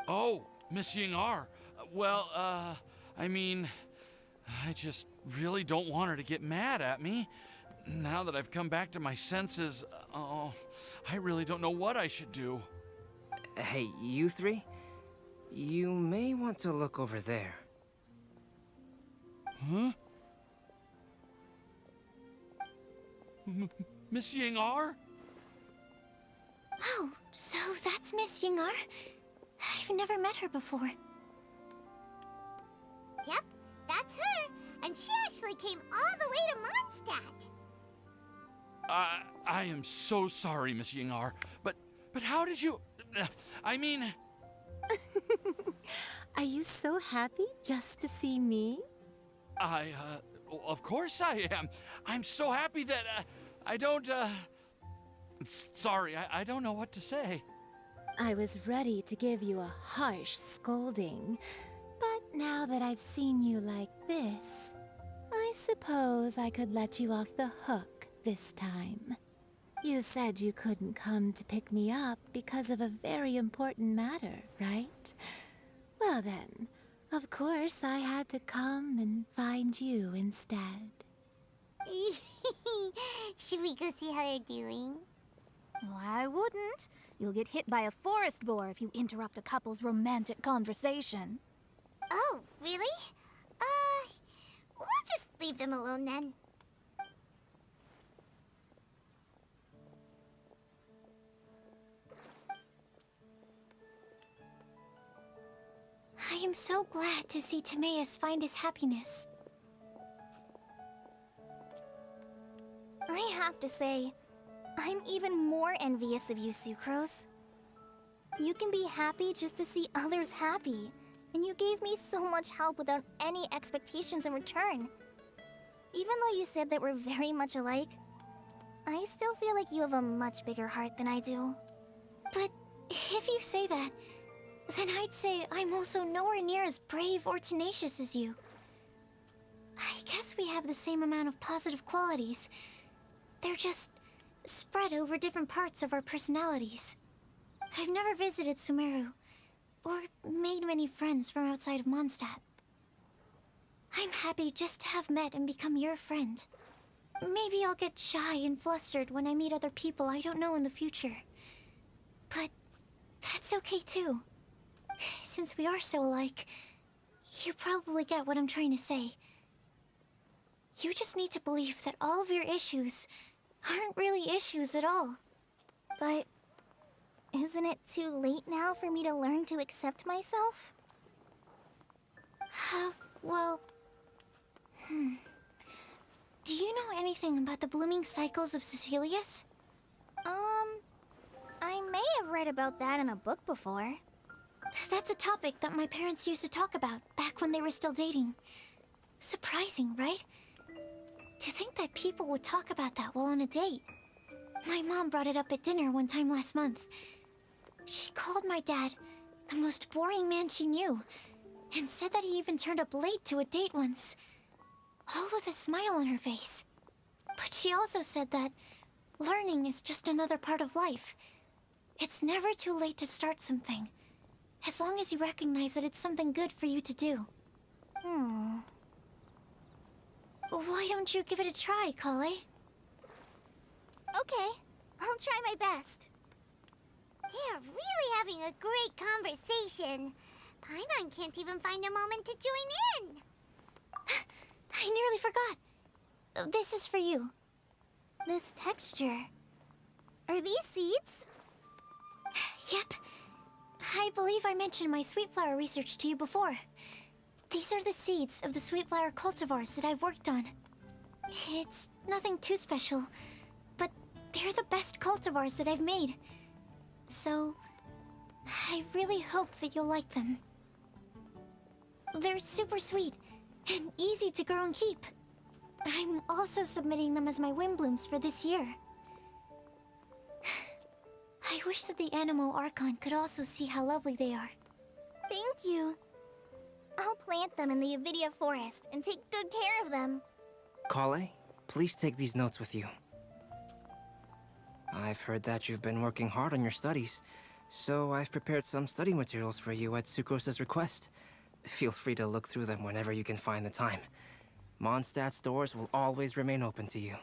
Oh, Miss Yingar. Well, I mean, I just really don't want her to get mad at me. Now that I've come back to my senses, I really don't know what I should do. Hey, you three? You may want to look over there. Huh? Miss Ying-ar? Oh, so that's Miss Ying-ar? I've never met her before. Yep, that's her. And she actually came all the way to Mondstadt. I am so sorry, Miss Ying-ar, but how did you... I mean... Are you so happy just to see me? Of course I am. I'm so happy that, I don't, sorry, I don't know what to say. I was ready to give you a harsh scolding, but now that I've seen you like this, I suppose I could let you off the hook this time. You said you couldn't come to pick me up because of a very important matter, right? Well then, of course I had to come and find you instead. Should we go see how they're doing? Well, I wouldn't. You'll get hit by a forest boar if you interrupt a couple's romantic conversation. Oh, really? We'll just leave them alone then. I am so glad to see Timaeus find his happiness. I have to say, I'm even more envious of you, Sucrose. You can be happy just to see others happy, and you gave me so much help without any expectations in return. Even though you said that we're very much alike, I still feel like you have a much bigger heart than I do. But if you say that, then I'd say I'm also nowhere near as brave or tenacious as you. I guess we have the same amount of positive qualities. They're just spread over different parts of our personalities. I've never visited Sumeru, or made many friends from outside of Mondstadt. I'm happy just to have met and become your friend. Maybe I'll get shy and flustered when I meet other people I don't know in the future. But that's okay too. Since we are so alike, you probably get what I'm trying to say. You just need to believe that all of your issues aren't really issues at all. But isn't it too late now for me to learn to accept myself? Well... Do you know anything about the blooming cycles of Cecilius? I may have read about that in a book before. That's a topic that my parents used to talk about back when they were still dating. Surprising, right? To think that people would talk about that while on a date. My mom brought it up at dinner one time last month. She called my dad the most boring man she knew, and said that he even turned up late to a date once. All with a smile on her face. But she also said that learning is just another part of life. It's never too late to start something, as long as you recognize that it's something good for you to do. Why don't you give it a try, Kale? Okay, I'll try my best. They're really having a great conversation. Paimon can't even find a moment to join in. I nearly forgot. This is for you. This texture. Are these seeds? Yep. I believe I mentioned my sweet flower research to you before. These are the seeds of the sweet flower cultivars that I've worked on. It's nothing too special, but they're the best cultivars that I've made. So, I really hope that you'll like them. They're super sweet and easy to grow and keep. I'm also submitting them as my wind blooms for this year. I wish that the Animo Archon could also see how lovely they are. Thank you. I'll plant them in the Avidia forest and take good care of them. Kale, please take these notes with you. I've heard that you've been working hard on your studies, so I've prepared some study materials for you at Sucrose's request. Feel free to look through them whenever you can find the time. Mondstadt's doors will always remain open to you.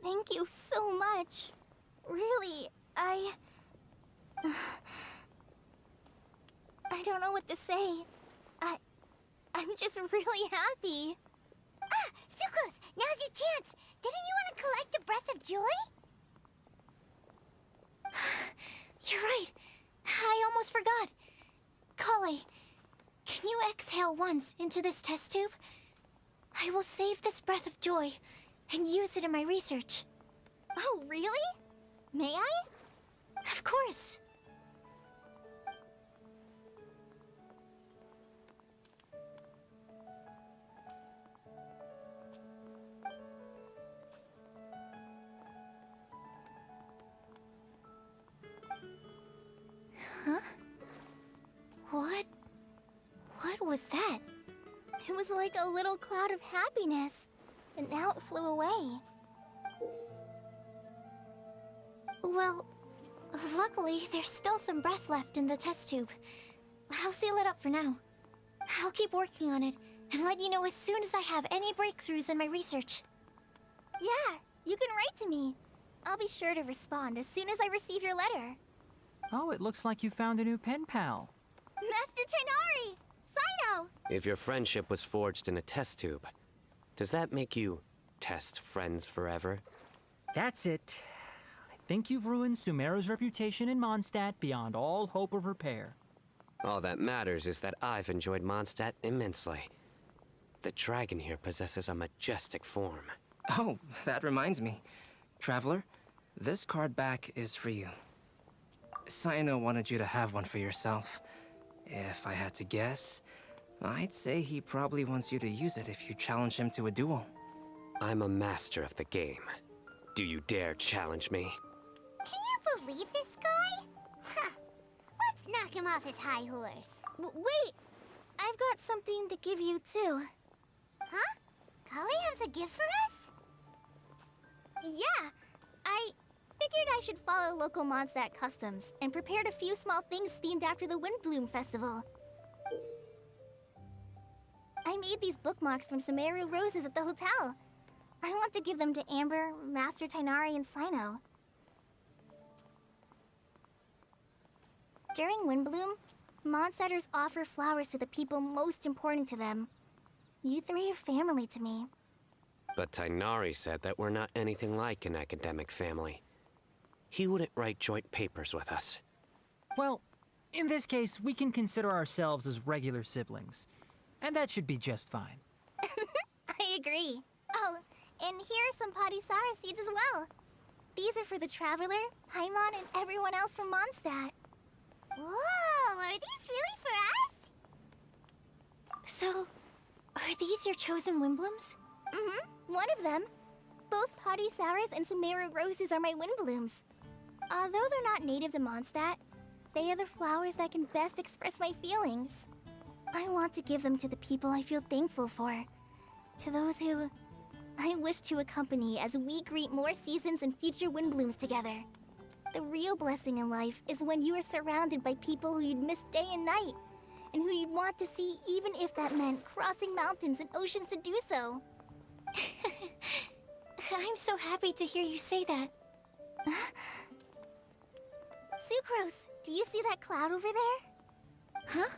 Thank you so much. Really, don't know what to say. I'm just really happy. Ah! Sucrose! Now's your chance! Didn't you want to collect a breath of joy? You're right. I almost forgot. Kale, can you exhale once into this test tube? I will save this breath of joy and use it in my research. Oh, really? May I? Of course. Huh? What was that? It was like a little cloud of happiness, and now it flew away. Well, luckily, there's still some breath left in the test tube. I'll seal it up for now. I'll keep working on it and let you know as soon as I have any breakthroughs in my research. Yeah, you can write to me. I'll be sure to respond as soon as I receive your letter. Oh, it looks like you found a new pen pal. Master Tainari! Sino! If your friendship was forged in a test tube, does that make you test friends forever? That's it. I think you've ruined Sumeru's reputation in Mondstadt beyond all hope of repair. All that matters is that I've enjoyed Mondstadt immensely. The dragon here possesses a majestic form. Oh, that reminds me. Traveler, this card back is for you. Sino wanted you to have one for yourself. If I had to guess, I'd say he probably wants you to use it if you challenge him to a duel. I'm a master of the game. Do you dare challenge me? Can you believe this guy? Huh. Let's knock him off his high horse. Wait! I've got something to give you, too. Huh? Kale has a gift for us? Yeah! I figured I should follow local Mondstadt customs and prepared a few small things themed after the Windbloom Festival. I made these bookmarks from Sumeru roses at the hotel. I want to give them to Amber, Master Tainari, and Sino. During Windbloom, Mondstadters offer flowers to the people most important to them. You three are family to me. But Tainari said that we're not anything like an academic family. He wouldn't write joint papers with us. Well, in this case, we can consider ourselves as regular siblings. And that should be just fine. I agree. Oh, and here are some Padisara seeds as well. These are for the Traveler, Paimon, and everyone else from Mondstadt. Whoa, are these really for us? So, are these your chosen Windblooms? Mm-hmm, one of them. Both Padisaras and Sumeru roses are my Windblooms. Although they're not native to Mondstadt, they are the flowers that can best express my feelings. I want to give them to the people I feel thankful for. To those who I wish to accompany as we greet more seasons and future Windblooms together. The real blessing in life is when you are surrounded by people who you'd miss day and night, and who you'd want to see even if that meant crossing mountains and oceans to do so. I'm so happy to hear you say that. Sucrose, do you see that cloud over there? Huh?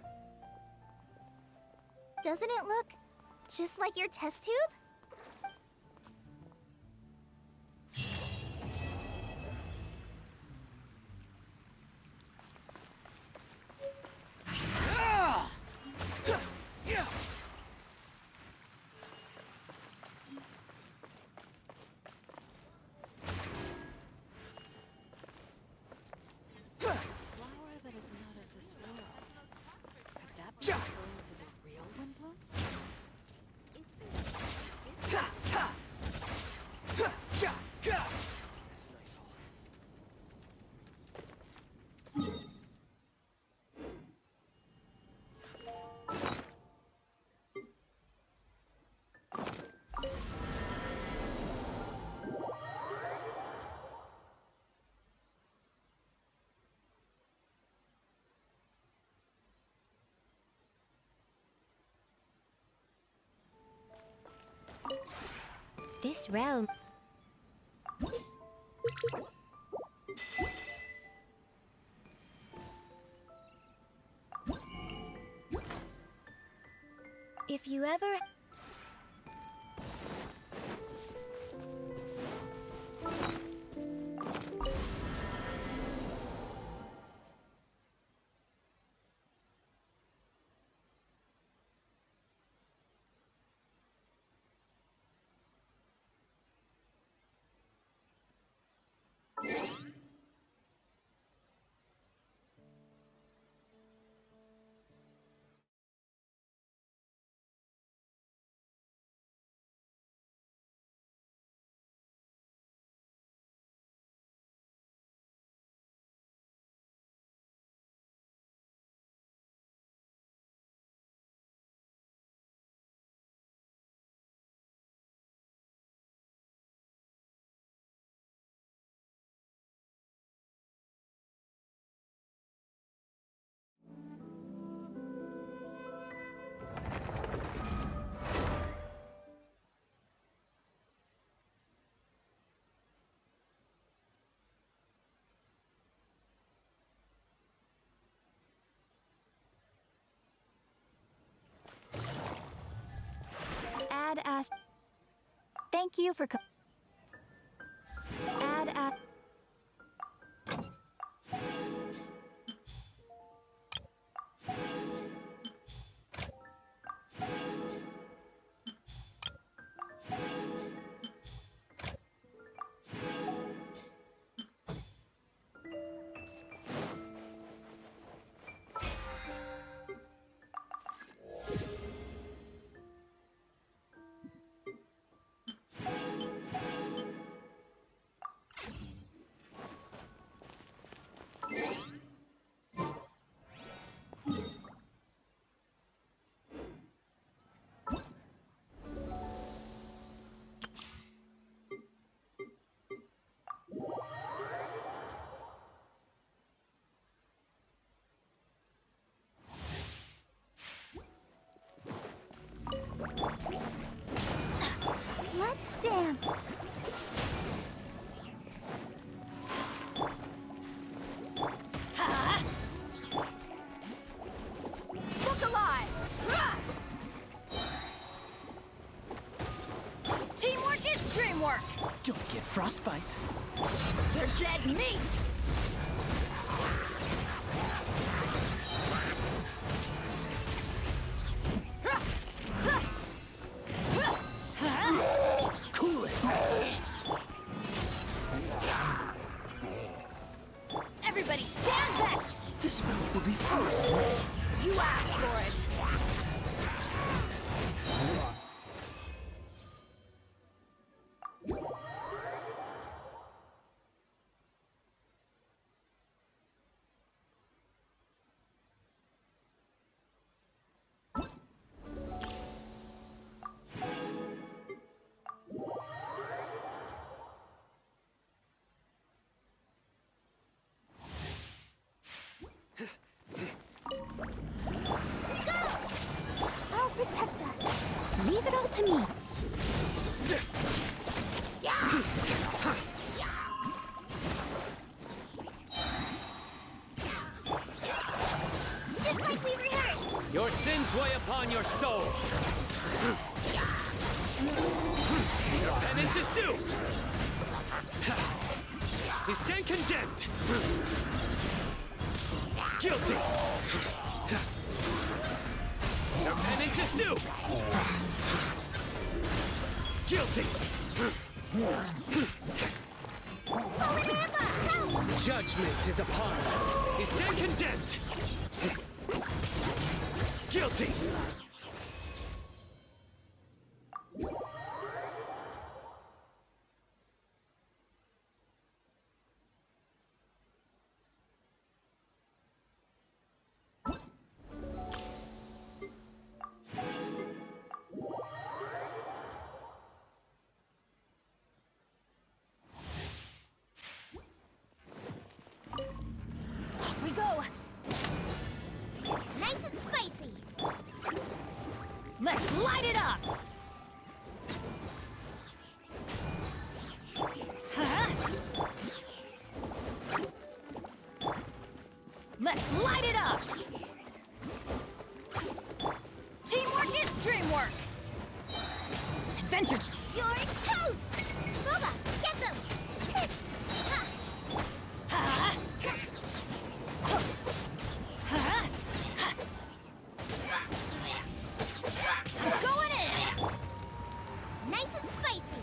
Doesn't it look just like your test tube? This realm... If you ever... Add as. Thank you for. Add as. Let's dance. Look alive! Teamwork is dreamwork! Don't get frostbite. They're dead meat! Cool it. Everybody stand back! This mount will be frozen. You asked for it! I'll protect us. Leave it all to me. Just like we rehearsed. Your sins weigh upon your soul. Your penance is due. You stand condemned. Guilty. Your penance is due. Guilty. Judgment is upon you. You stand condemned. Guilty. Off we go! Nice and spicy. Let's light it up! Huh? Let's light it up! Teamwork is dreamwork! adventure. You're toast! Booba, get them! Going in. Nice and spicy!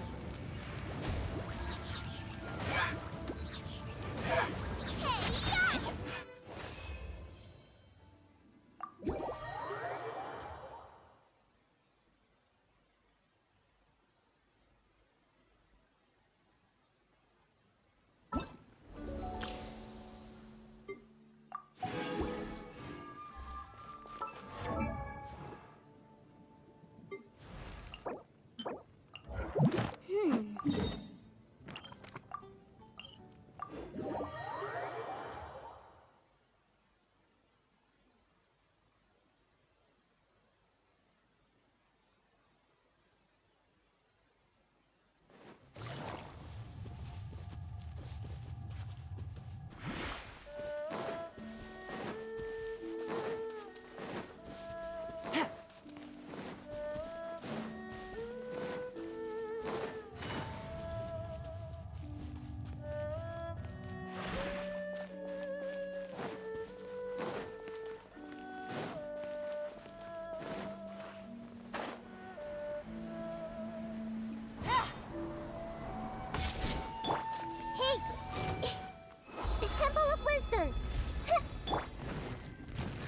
Hey, yeah! Hey! The Temple of Wisdom!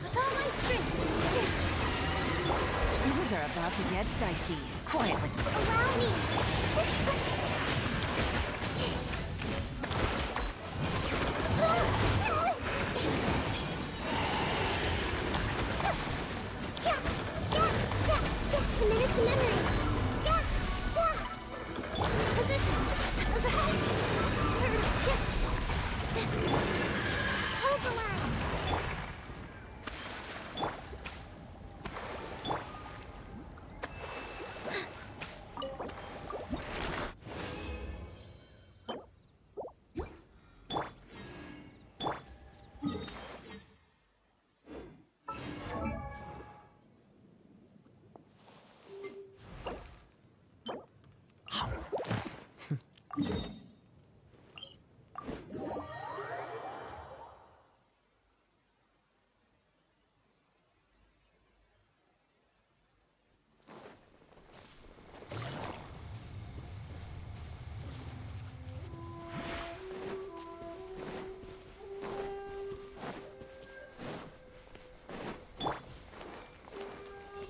With all my strength! Things are about to get dicey. Quietly. Allow me! Committed to memory! Positions! Hold the line!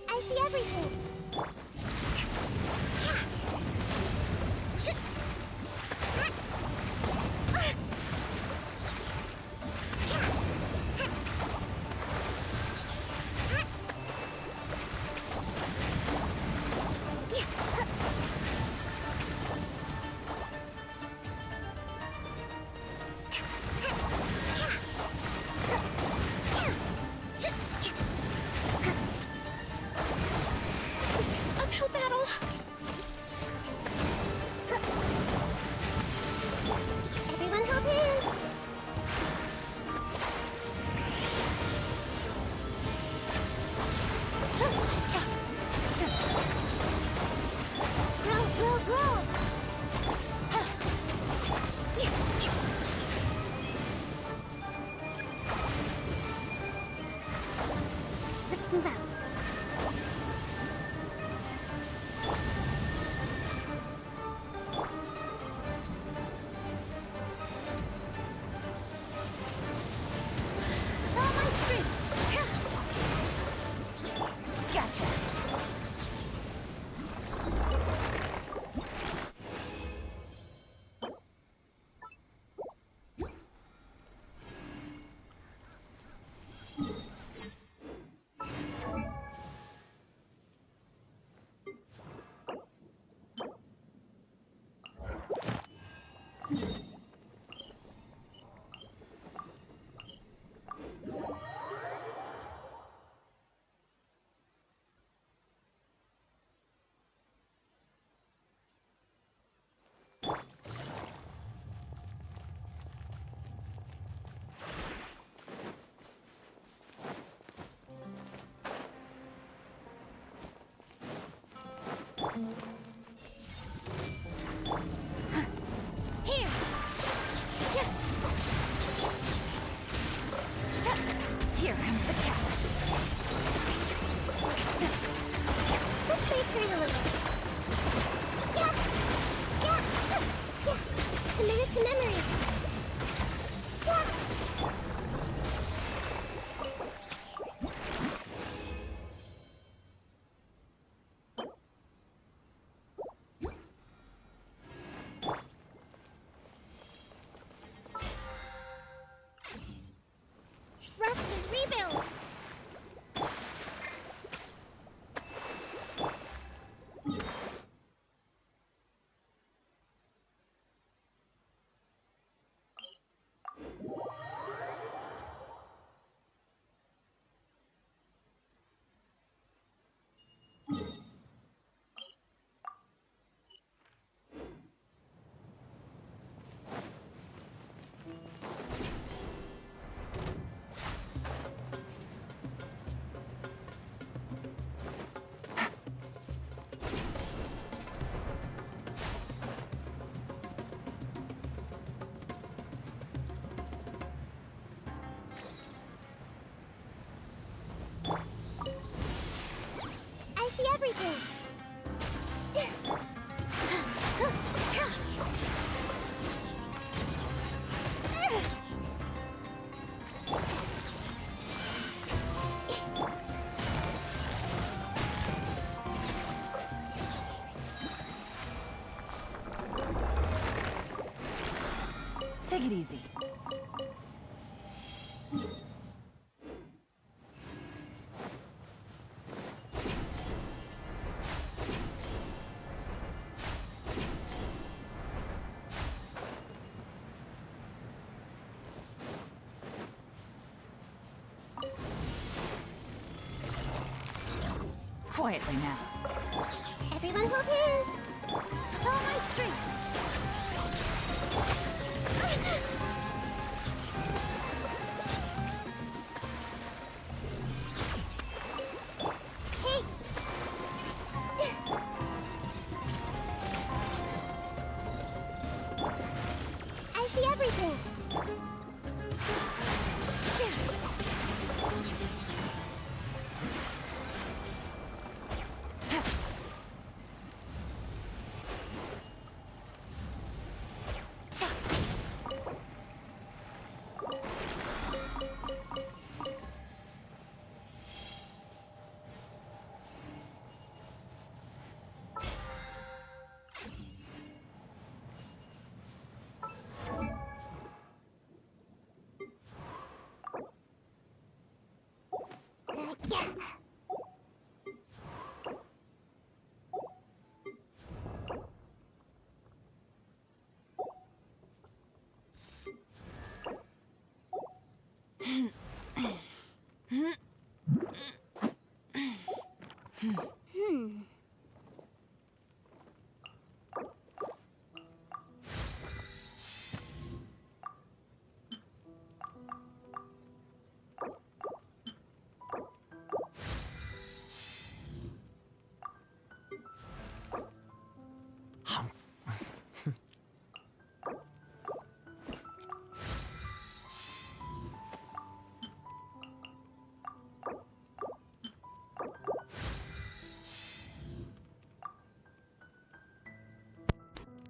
I see everything! Uphill battle. Everyone hold hands! Grow, grow, grow! Let's move out. With all my strength! Gotcha. comes the catch. Let's play turn a little. Yeah! Yeah! Yeah! Committed to memory. Yeah! Rest and rebuild! I see everything! Take it easy. Quietly now. Everyone hold hands! Follow my strength! Hey! I see everything!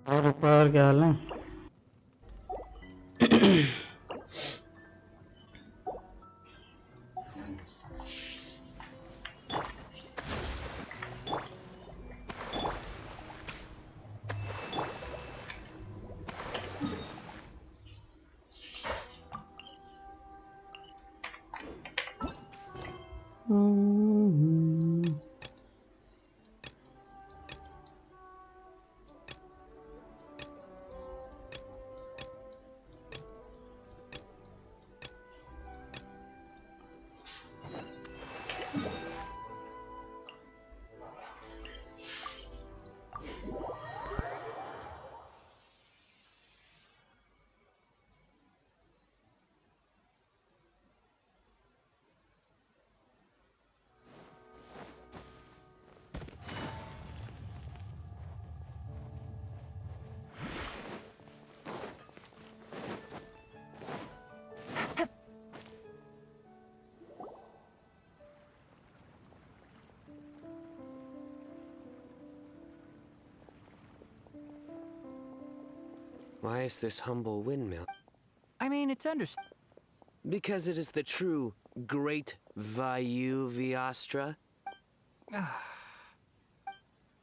और ऊपर क्या हाल है Why is this humble windmill? I mean, it's understandable. Because it is the true Great Vayu Viastra?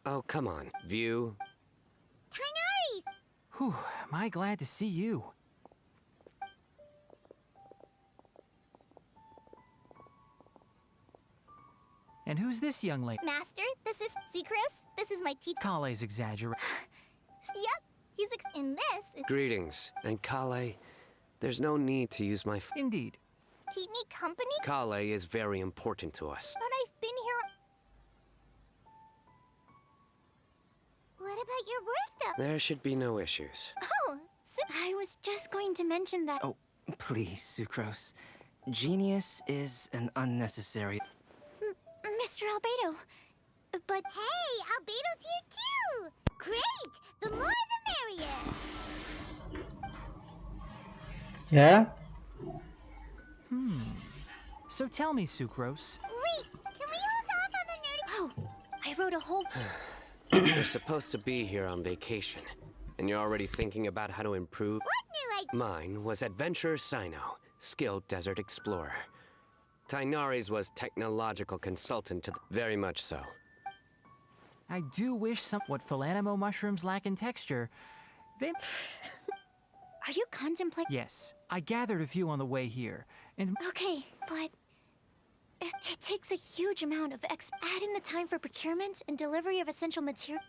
Oh, come on. View. Tighnari! Whew, am I glad to see you. And who's this young lady? Master, this is Secros. This is my teacher. Kale's exaggerating. Yep, he's in this. Greetings. And Kale, there's no need to use my Indeed. Keep me company? Kale is very important to us. But I've been here. What about your work, though? There should be no issues. Oh, I was just going to mention that. Oh, please, Sucrose. Genius is an unnecessary... Mr. Albedo. But Hey, Albedo's here too! Great! The more the merrier! Yeah? So tell me, Sucrose. Wait, can we hold off on the nerdy— Oh, I wrote a whole... You're supposed to be here on vacation, and you're already thinking about how to improve. What new Mine was Adventurer Sino, skilled desert explorer. Tighnari's was technological consultant to the... Very much so. I do wish what Philanimo mushrooms lack in texture. They... Are you contemplating? Yes, I gathered a few on the way here, and... Okay, but... It takes a huge amount of add in the time for procurement and delivery of essential material.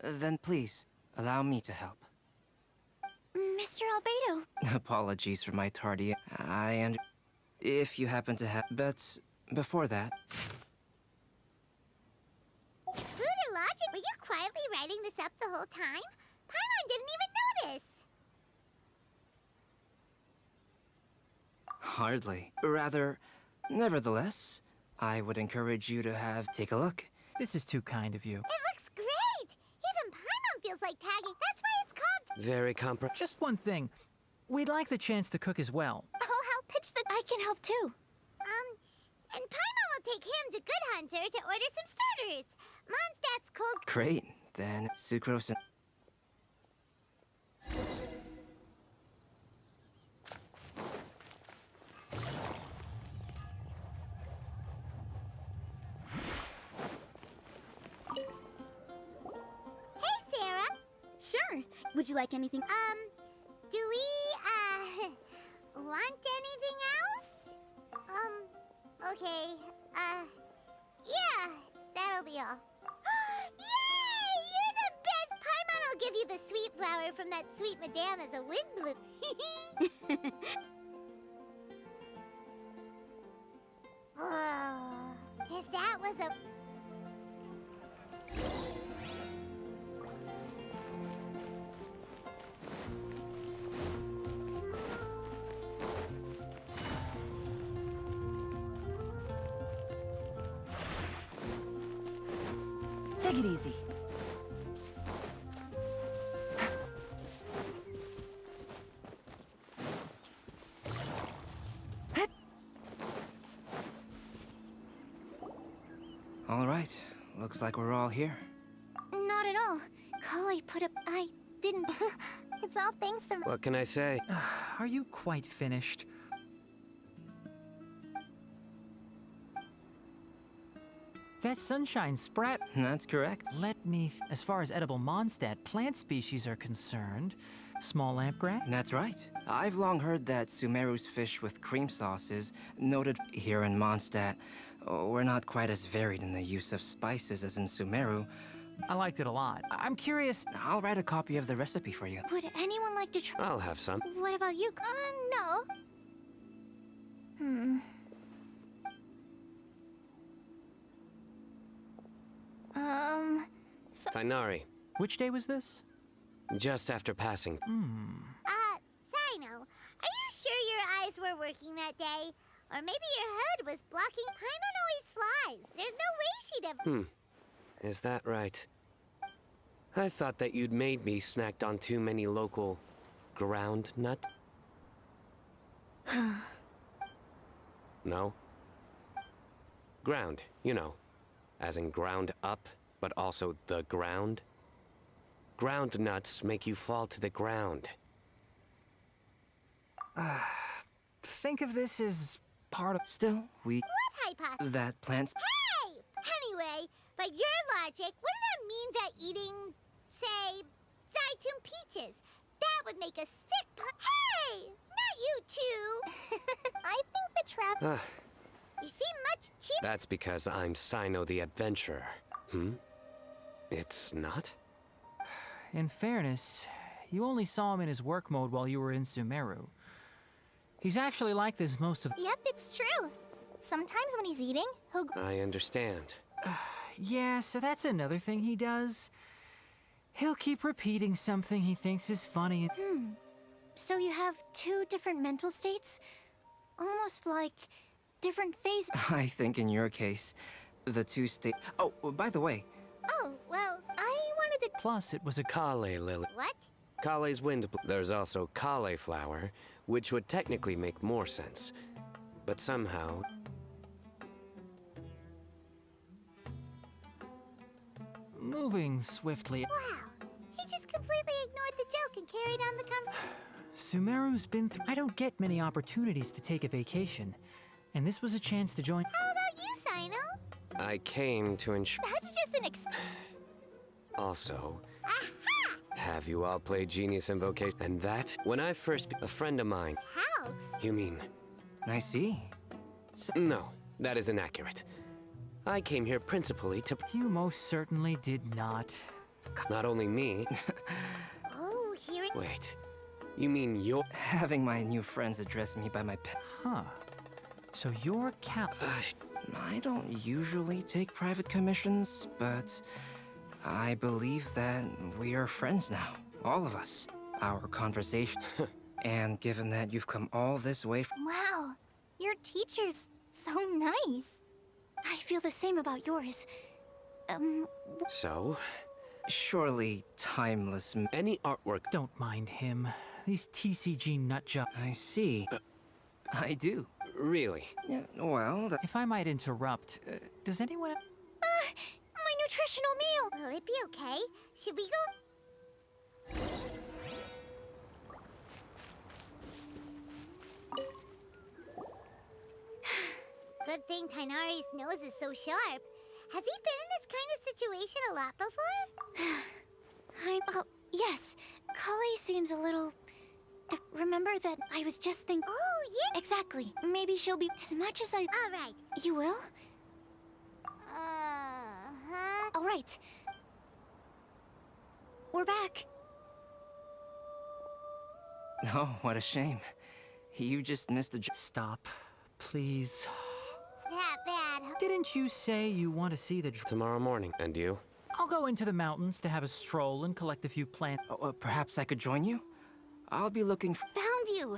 Then please, allow me to help. Mr. Albedo. Apologies for my tardy... If you happen to have... But before that... Food and Logic, were you quietly writing this up the whole time? Paimon didn't even notice! Hardly. Rather, nevertheless, I would encourage you to take a look. This is too kind of you. It looks great! Even Paimon feels like tagging. That's why it's called... Very Just one thing. We'd like the chance to cook as well. I'll help pitch the... I can help too. And Paimon will take him to Good Hunter to order some starters. Mondstadt's cold... Great. Then, Sucrose and... Hey, Sarah! Sure. Would you like anything? Do we, want anything else? Okay, yeah, that'll be all. Yay! You're the best! Paimon will give you the sweet flower from that sweet madame as a wind bloom. Oh, if that was a... Take it easy. All right. Looks like we're all here. Not at all. Kale put up... I didn't... It's all thanks to... What can I say? Are you quite finished? That sunshine sprat... That's correct. Let me... As far as edible Mondstadt plant species are concerned, small lampgrass? That's right. I've long heard that Sumeru's fish with cream sauce is noted here in Mondstadt. We're not quite as varied in the use of spices as in Sumeru. I liked it a lot. I'm curious... I'll write a copy of the recipe for you. Would anyone like to try... I'll have some. What about you? No. Tighnari. Which day was this? Just after passing. Sino, are you sure your eyes were working that day? Or maybe your hood was blocking... Paimon always flies. There's no way she'd ever... Is that right? I thought that you'd made me snacked on too many local... ground nut? No? Ground, you know. As in ground up, but also the ground? Ground nuts make you fall to the ground. Think of this as part of. Still, we. What hypothesis? That plants. Hey! Anyway, by your logic, wouldn't that mean that eating, say, Zaitun peaches, that would make a sick Hey! Not you two! I think the trap... You seem much cheaper. That's because I'm Sino the Adventurer. It's not? In fairness, you only saw him in his work mode while you were in Sumeru. He's actually like this most of. Yep, it's true. Sometimes when he's eating, he'll. I understand. Yeah, so that's another thing he does. He'll keep repeating something he thinks is funny. So you have two different mental states? Almost like different phases. I think in your case, the two state. Oh, by the way. Oh, well, I wanted to... Plus, it was a Kale lily. What? Kale's wind. There's also Kale flower, which would technically make more sense. But somehow... Moving swiftly. Wow. He just completely ignored the joke and carried on the conversation. Sumeru's been through. I don't get many opportunities to take a vacation, and this was a chance to join. How about you, Sino? I came to ensure... That's just an Also... Have you all played Genius Invocation? And that, when I first... A friend of mine... House? You mean... I see. No, that is inaccurate. I came here principally to... You most certainly did not. Not only me... Oh, hearing... Wait. You mean you're... Having my new friends address me by my pet. Huh. So you're Cal... I don't usually take private commissions, but... I believe that we are friends now. All of us. Our conversation. And given that you've come all this way from... Wow, your teacher's so nice. I feel the same about yours. So? Surely timeless... Any artwork... Don't mind him. These TCG nutjob... I see. I do. Really? Yeah, well... If I might interrupt, does anyone... My nutritional meal! Will it be okay? Should we go... Good thing Tainari's nose is so sharp. Has he been in this kind of situation a lot before? Yes. Kali seems a little... Remember that I was just thinking... Oh, yeah! Exactly. Maybe she'll be... As much as I... Alright. You will? Uh-huh. Alright. We're back. Oh, what a shame. You just missed a... Stop. Please. That bad. Didn't you say you want to see the... Tomorrow morning. And you? I'll go into the mountains to have a stroll and collect a few plants. Perhaps I could join you? I'll be looking for... Found you!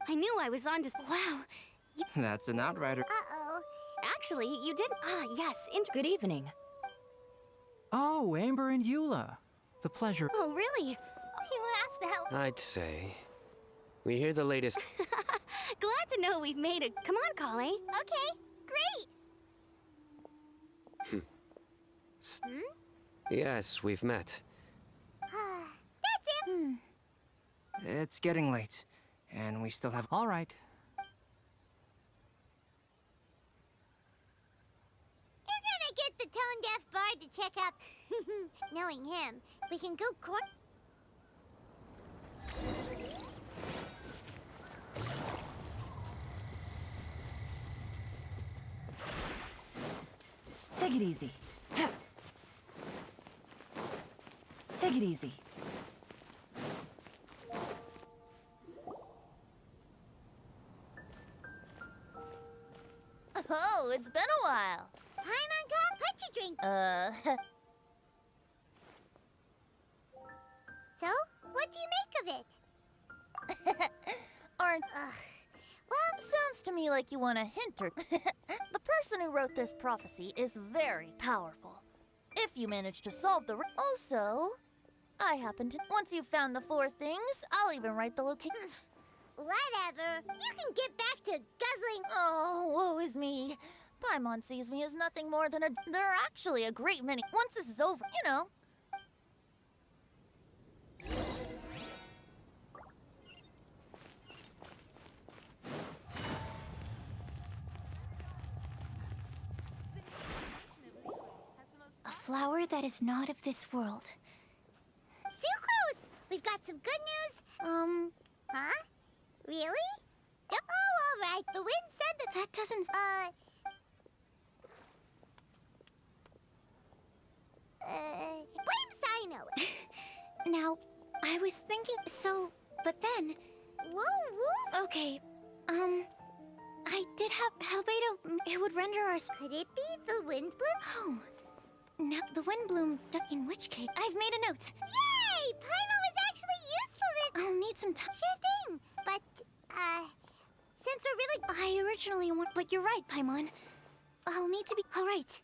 I knew I was on to... Wow. That's an outrider. Uh-oh. Actually, you did... yes. Good evening. Oh, Amber and Eula. The pleasure... Oh, really? You asked to help. I'd say... We hear the latest... Glad to know we've made it. Come on, Kale. Okay, great. Yes, we've met. That's it. It's getting late, and we still have... All right. You're gonna get the tone-deaf bard to check up. Knowing him, we can go court... Take it easy. Take it easy. Oh, it's been a while. Hi, Monka. What you drink? So, what do you make of it? Aren't... Well, sounds to me like you want a hint or... The person who wrote this prophecy is very powerful. If you manage to solve the... Also, I happen to... Once you've found the 4 things, I'll even write the location... Whatever. You can get back to guzzling... Oh, woe is me. Paimon sees me as nothing more than a... There are actually a great many. Once this is over, you know. A flower that is not of this world. Sucrose! We've got some good news. Huh? Really? Oh, all right. The wind said that... That doesn't... Blame Sino. Now, I was thinking... So... But then... Woo woo! Okay, I did have Albedo. It would render our... Could it be the wind bloom? Oh. Now, the wind bloom... In which case... I've made a note. Yay! Paimon was actually useful this... I'll need some time. Sure thing. But, since we're really... I originally want... But you're right, Paimon. I'll need to be... All right.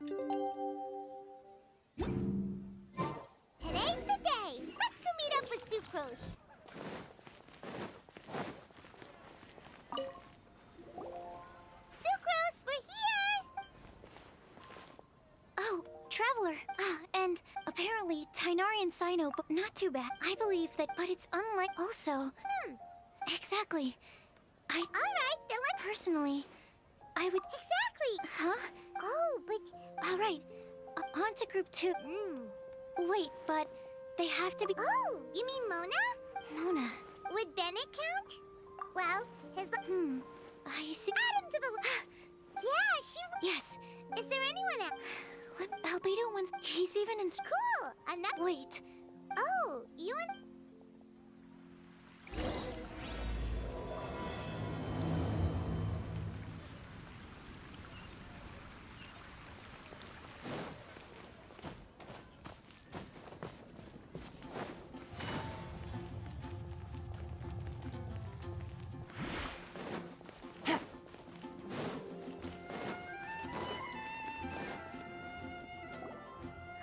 Today's the day! Let's go meet up with Sucrose! Sucrose, we're here! Oh, Traveler. And apparently Tainari and Sino, but not too bad. I believe that, but it's unlike also. Exactly. Alright, then let's... Personally, I would... Exactly! Huh? Oh, but... Alright. On to group 2. Wait, but they have to be... Oh, you mean Mona? Mona. Would Bennett count? Well, his... I see... Add him to the... Yeah, she... Yes. Is there anyone else? Albedo wants... He's even in... Cool! Wait. Oh, you and...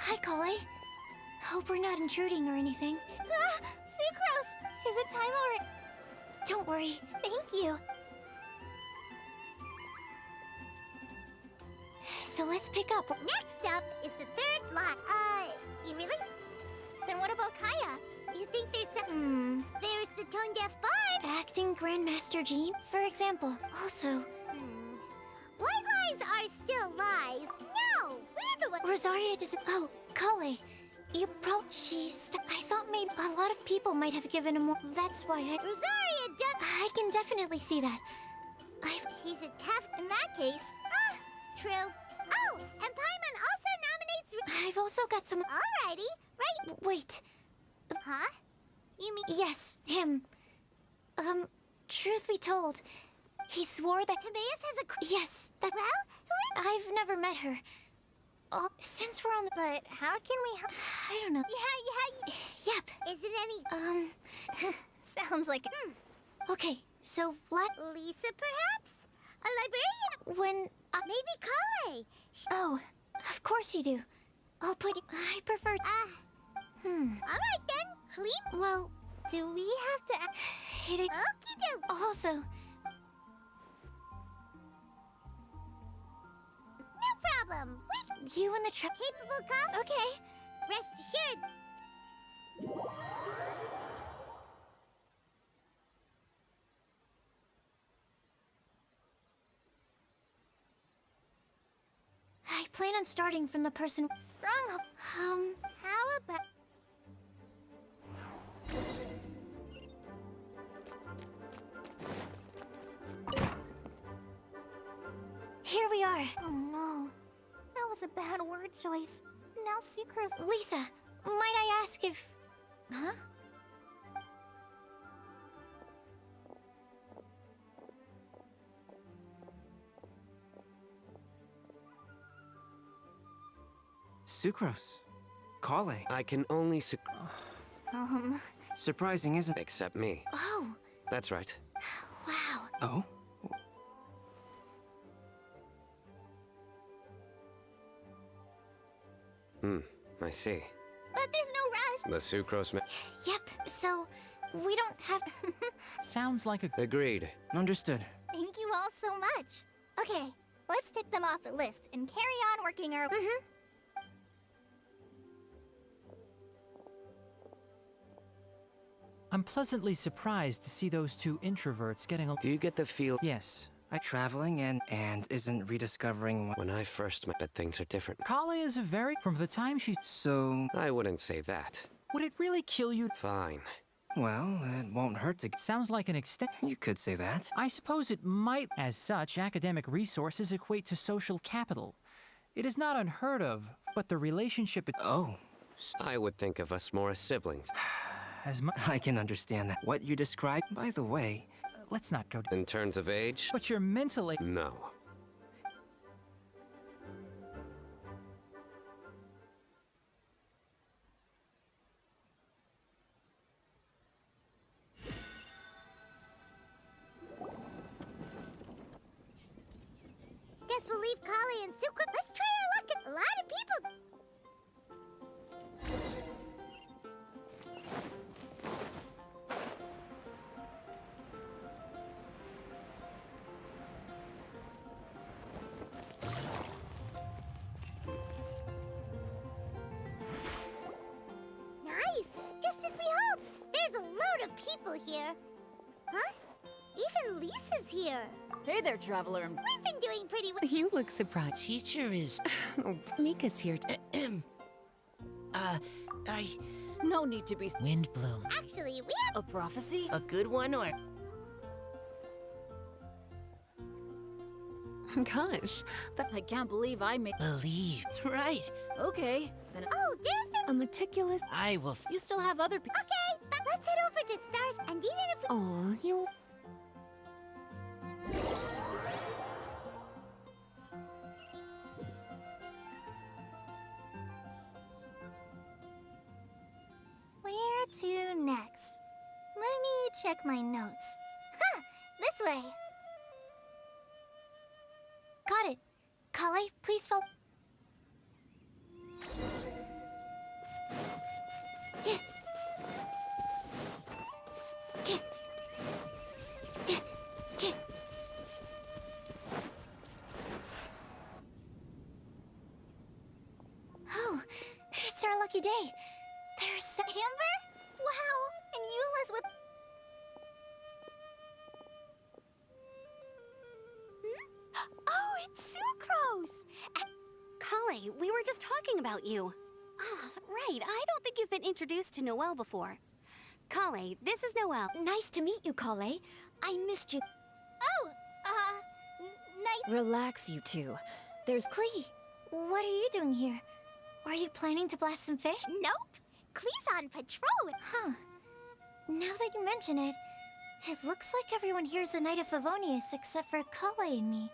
Hi, Kale. Hope we're not intruding or anything. Sucrose! Is it time already? Don't worry. Thank you. So let's pick up. Next up is the third lot. You really? Then what about Kaya? You think there's some... There's the tone-deaf bard. Acting Grandmaster Jean, for example. Also... White lies are still lies. No, we're the ones... Rosaria doesn't... Oh, Kale. You I thought maybe a lot of people might have given him more... That's why I... Rosaria does... I can definitely see that. She's a tough... In that case... True. Oh, and Paimon also nominates... I've also got some... Alrighty, right... Wait. Huh? You mean... Yes, him. Truth be told, he swore that... Timaeus has a... Yes, that... Well, who... I've never met her. Since we're on the... But how can we... I don't know. Yeah. Yep. Is it any... Sounds like Okay, so Lisa, perhaps? A librarian? when Maybe Kale. Oh, of course you do. I'll put I prefer Alright then, clean. Well, do we have to hit it Okie doke. also. No problem. You and the truck Capable cop? Okay. Rest assured. I plan on starting from the person strong? How about... Here we are. Oh no. That was a bad word choice. Now Sucrose. Lisa, might I ask if Huh? Sucrose. Kale. I can only Surprising, isn't it? Except me. Oh. That's right. Wow. Oh? I see. But there's no rush. The sucrose Yep. So we don't have Sounds like a Agreed. Understood. Thank you all so much. Okay, let's tick them off the list and carry on working our... I'm pleasantly surprised to see those two introverts getting Do you get the feel? Yes. Traveling and isn't rediscovering When I first met, but things are different. Kale is a very... From the time she... So... I wouldn't say that. Would it really kill you? Fine. Well, it won't hurt to... Sounds like an extent... You could say that. I suppose it might. As such, academic resources equate to social capital. It is not unheard of, but the relationship... Oh. I would think of us more as siblings. As much... I can understand that. What you described, by the way... let's not go... In terms of age? But you're mentally... No. Guess we'll leave Kale and Sucrose. Let's try our luck at a lot of people. Nice! Just as we hoped! There's a load of people here. Huh? Even Lisa's here. Hey there, traveler. We've been doing pretty well. You look surprised. Teacher is... Mika's here. No need to be... Windbloom. Actually, we have... A prophecy? A good one or... Gosh, I can't believe I made... believe. Right. Okay, then... Oh, there's A meticulous... I will... You still have other people... Okay, but let's head over to Stars, and even if we... Oh, you... Where to next? Let me check my notes. Huh, this way. Got it. Kale, please follow. Yeah. Yeah. Yeah. Yeah. Oh, it's our lucky day. There's Amber? Wow, and Eula's with... Oh, it's Sucrose! Kale, we were just talking about you. Ah, right, I don't think you've been introduced to Noelle before. Kale, this is Noelle. Nice to meet you, Kale. I missed you. Oh, nice... Relax, you two. There's Klee. What are you doing here? Are you planning to blast some fish? Nope. Klee's on patrol. Huh. Now that you mention it, it looks like everyone here is a Knight of Favonius except for Kale and me.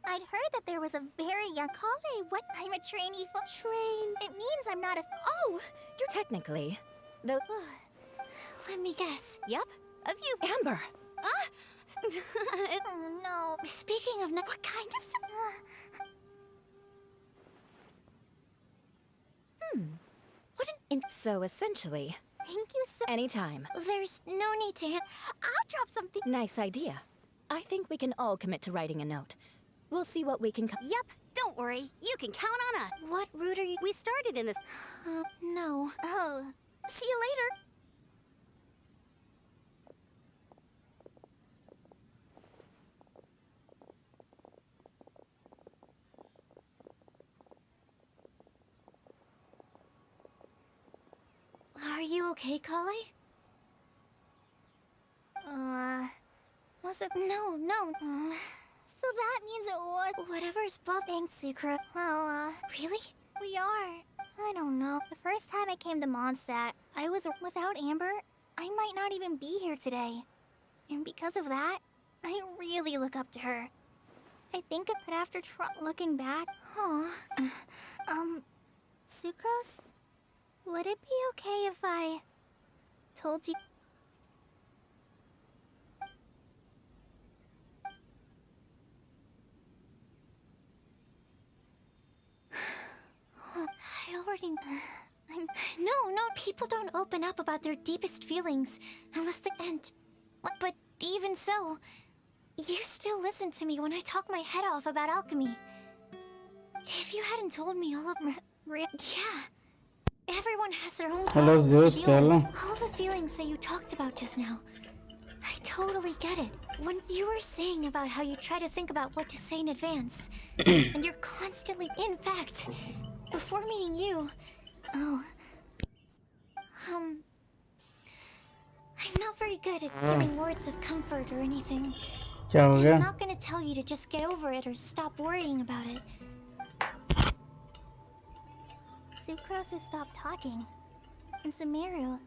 I'd heard that there was a very young... Kale, what? I'm a trainee Train... It means I'm not a... Oh! Technically, though... Let me guess. Yep, a few. Amber! Oh no. Speaking of what kind of What an so essentially, Thank you so anytime. There's no need to I'll drop something. Nice idea. I think we can all commit to writing a note. We'll see what we can Yep, don't worry. You can count on us. What route are you? We started in this. No. Oh, See you later. Are you okay, Kale? Was it? No. So that means it was. Whatever's both. Thanks, Secret. Well, Really? we are. I don't know. The first time I came to Mondstadt, I was without Amber. I might not even be here today. And because of that, I really look up to her. I think, but after looking back, Sucrose, would it be okay if I told you? I already. No. People don't open up about their deepest feelings unless they. But even so, you still listen to me when I talk my head off about alchemy. If you hadn't told me all of yeah. Everyone has their own Hello, problems Zeus, to deal with. Stella. All the feelings that you talked about just now. I totally get it. When you were saying about how you try to think about what to say in advance, and you're constantly. In fact, before meeting you, I'm not very good at giving words of comfort or anything. क्या हो I'm गया? not gonna tell you to just get over it or stop worrying about it. Sucrose has stopped talking. And Sumeru,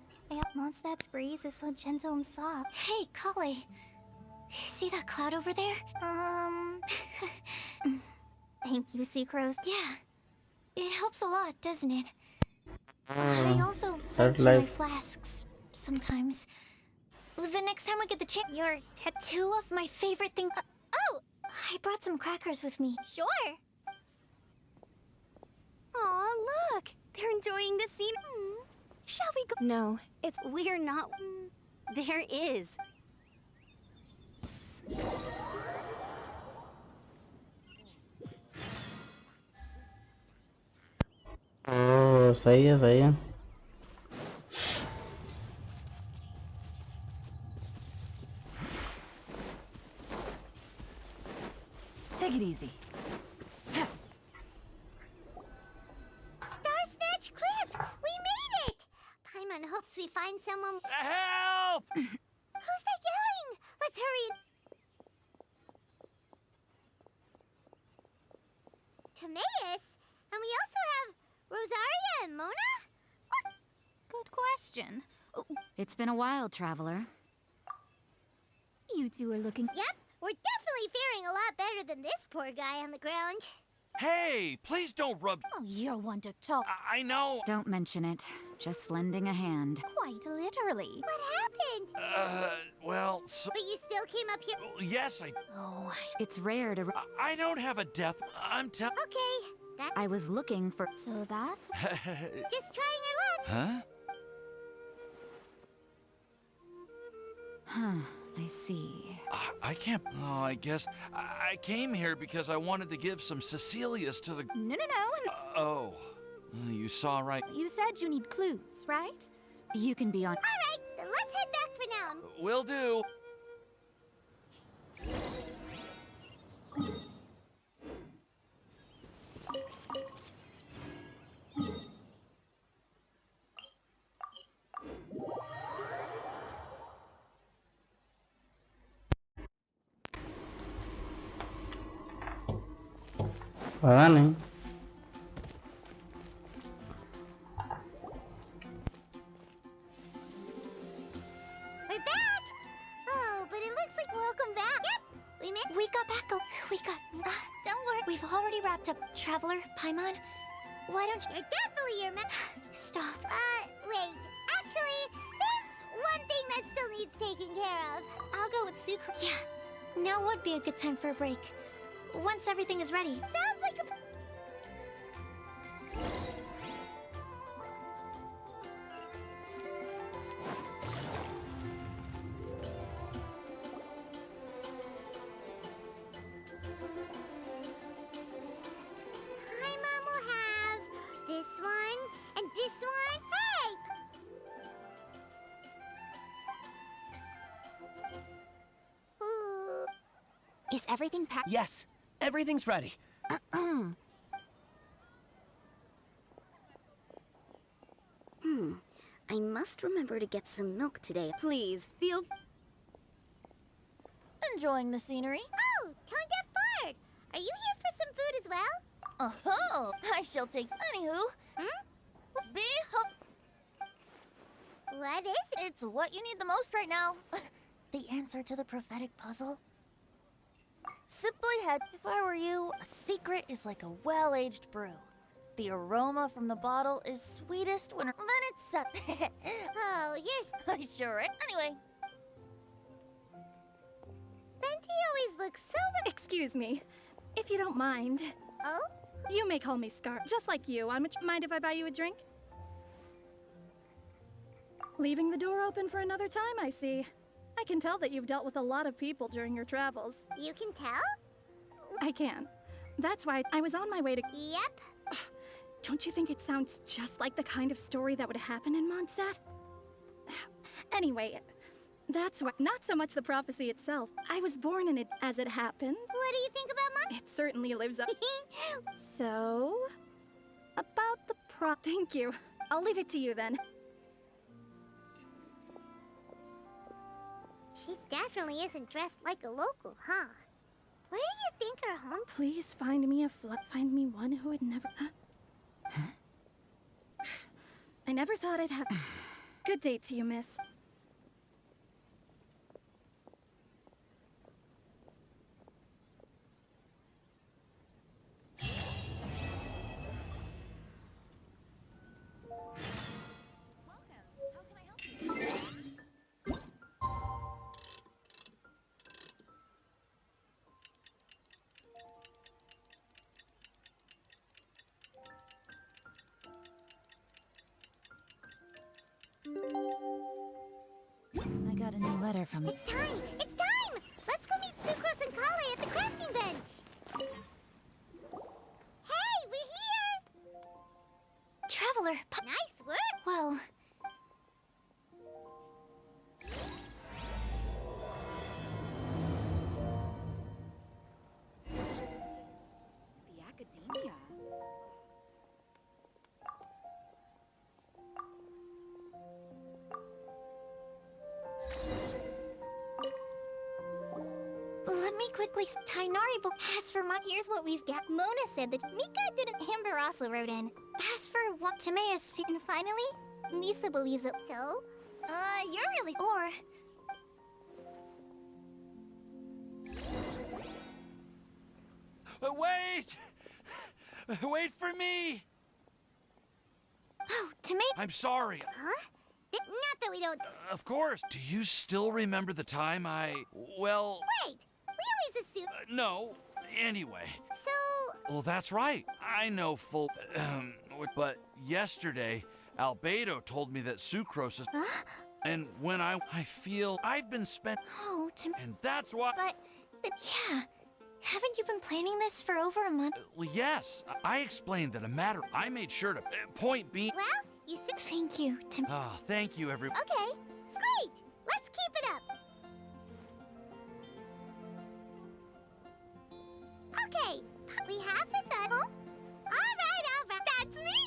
Mondstadt's breeze is so gentle and soft. Hey, Kale. See that cloud over there? Thank you, Sucrose. Yeah. It helps a lot, doesn't it? I also That's vent to my like- flasks sometimes. The next time we get the chance, your two of my favorite things. Oh! I brought some crackers with me. Sure. Aw, look! They're enjoying the scene. Shall we go? No, it's. We're not. There is. ओह सही है Take it easy. Star Snatch Cliff! We made it! Paimon hopes we find someone. Help! Who's that yelling? Let's hurry. Timaeus? And we also have Rosaria and Mona? Good question. It's been a while, traveler. You two are looking. Yep, we're definitely faring a lot better than this poor guy on the ground. Hey, please don't rub. Oh, you're one to talk. I know. Don't mention it. Just lending a hand. Quite literally. What happened? Well, so. But you still came up here. Yes, I. Oh, it's rare to. I don't have a death. I'm telling. Okay, that's I was looking for. So that's. just trying our luck. Huh? Huh, I see. I can't. Oh, I guess I came here because I wanted to give some Cecilias to the. No. Oh, you saw right. You said you need clues, right? You can be on. Alright, then let's head back for now. Will do. पता नहीं We're back! Oh, but it looks like welcome back. Yep, We got back. Don't worry. We've already wrapped up. Traveler, Paimon, why don't you? You're definitely your man. Stop. Wait. Actually, there's one thing that still needs taking care of. I'll go with Sucrose. Yeah, now would be a good time for a break. Once everything is ready. Sounds like a... My mom will have this one and this one. Hey! Ooh. Is everything packed? Yes, everything's ready. I must remember to get some milk today. Please, feel... Enjoying the scenery? Oh, Tone Deaf Bard! Are you here for some food as well? Oh, I shall take... Anywho, What is it? It's what you need the most right now. The answer to the prophetic puzzle. Simply had, if I were you, a secret is like a well-aged brew. The aroma from the bottle is sweetest when then it's set. Oh, you're... I sure it. Anyway. Venti always looks so... Excuse me, if you don't mind. Oh? You may call me Scar, just like you. Mind if I buy you a drink? Leaving the door open for another time, I see. I can tell that you've dealt with a lot of people during your travels. You can tell? I can. That's why I was on my way to... Yep. Don't you think it sounds just like the kind of story that would happen in Mondstadt? Anyway, that's why... Not so much the prophecy itself. I was born in it as it happened. What do you think about Mondstadt? It certainly lives up... So... About the Thank you. I'll leave it to you then. She definitely isn't dressed like a local, huh? Where do you think her home? Please find me find me one who would never... I never thought I'd have... Good day to you, miss. I got a new letter from... It's time! It's time! Let's go meet Sucrose and Kale at the crafting bench! Hey, we're here! Traveler! Nice work! Well... The academia. Let me quickly... Tainari as for my... Here's what we've got. Mona said that Mika didn't... Amber also wrote in. As for what Timaeus... And finally, Nisa believes it. So, you're really... Or... Wait! Wait for me! Oh, Timaeus... I'm sorry. Huh? Not that we don't... Of course. Do you still remember the time well... Wait! We always assume... No. Anyway. So... Well, that's right. I know full... but yesterday, Albedo told me that Sucrose is... Huh? And when I feel I've been spent... Oh, And that's why... But... Yeah. Haven't you been planning this for over a month? Well, yes. I explained that a matter... I made sure to... point being... Well, you said... Thank you, Tim... Ah, thank you, everyone. Okay, great! Let's keep it up! Okay, we have a thought. Huh? All right. That's me!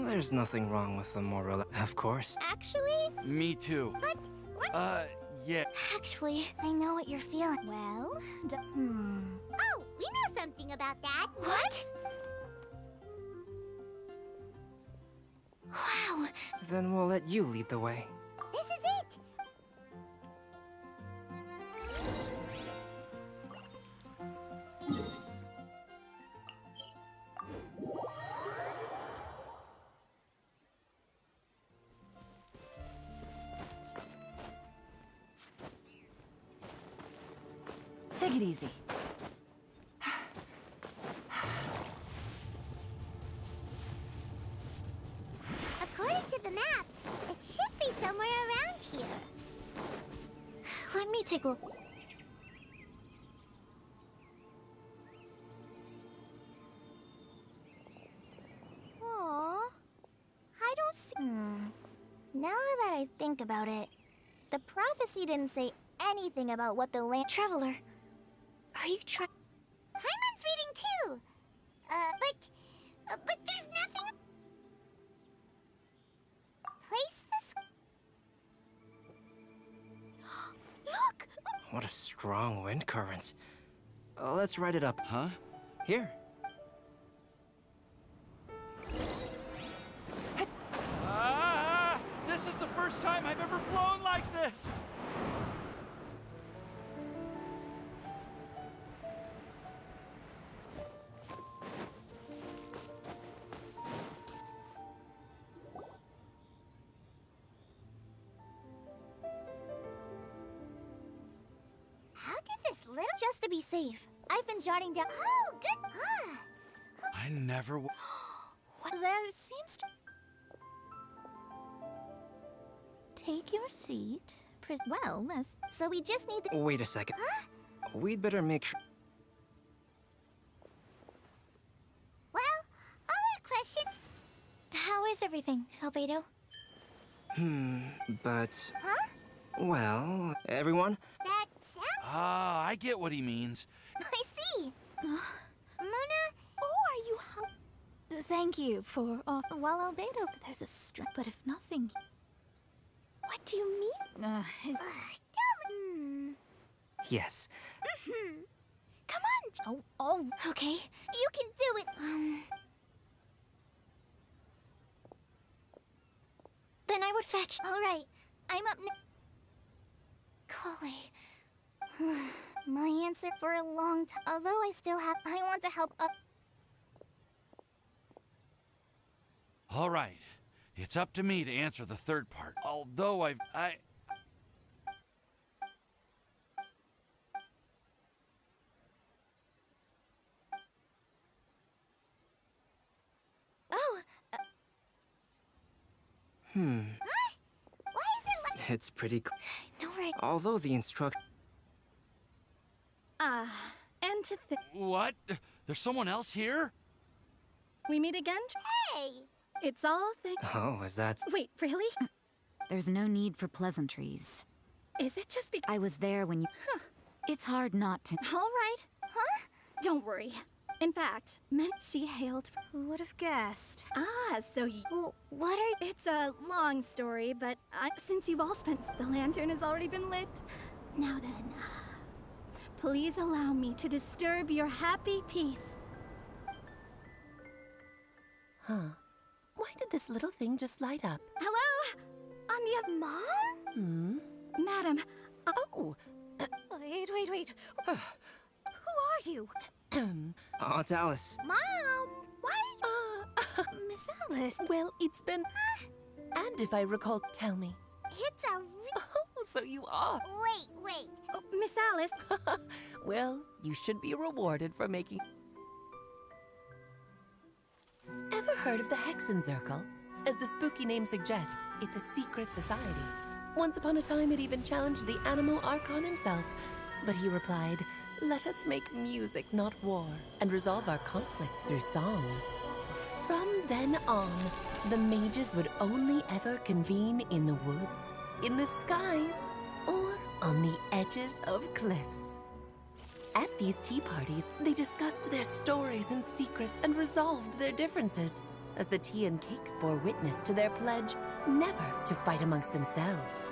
There's nothing wrong with the moral, of course. Actually... Me too. But... What? Yeah. Actually, I know what you're feeling. Well, Oh, we know something about that. What? Wow. Then we'll let you lead the way. This is it! Take it easy. According to the map, it should be somewhere around here. Let me take a look. Aww. I don't see. Now that I think about it, the prophecy didn't say anything about what the land. Traveler, are you trying? Hyman's reading too. But there's nothing. Place this. Look! What a strong wind current. Let's write it up. Huh? Here. Ah! This is the first time I've ever flown like this! How did this little. Just to be safe, I've been jotting down. Oh, good. I never. There seems to. Take your seat. Well, as. So we just need to. Wait a second. Huh? We'd better make sure. Well, other question. How is everything, Albedo? But. Huh? Well, everyone? That sounds. Ah, I get what he means. I see. Muna? Oh, are you Thank you for. Well, Albedo, but there's a string. But if nothing. What do you mean? Yes. Come on. Oh. Okay. You can do it. Then I would fetch. All right. I'm up next. Kale. My answer for a long time. Although I still have. I want to help up. All right. It's up to me to answer the third part. Although I... Oh. Hmm. Why is it like. It's pretty. No, right. Although the instruct. And to think. What? There's someone else here? We meet again? Hey! It's all Oh, is that. Wait, really? There's no need for pleasantries. Is it just because. I was there when you... It's hard not to... All right. Huh? Don't worry. In fact, she hailed from... Who would have guessed? So you... Well, what are... It's a long story, but since you've all spent... The lantern has already been lit. Now then, please allow me to disturb your happy peace. Huh. Why did this little thing just light up? Hello? On the other... Mom? Madam. Oh. Wait. Who are you? Aunt Alice. Mom! Why? Miss Alice. Well, it's been... And if I recall, tell me. It's a. Oh, so you are. Wait. Oh, Miss Alice. Well, you should be rewarded for making... Ever heard of the Hexenzirkel? As the spooky name suggests, it's a secret society. Once upon a time, it even challenged the animal Archon himself. But he replied, "Let us make music, not war, and resolve our conflicts through song." From then on, the mages would only ever convene in the woods, in the skies, or on the edges of cliffs. At these tea parties, they discussed their stories and secrets and resolved their differences, as the tea and cakes bore witness to their pledge never to fight amongst themselves.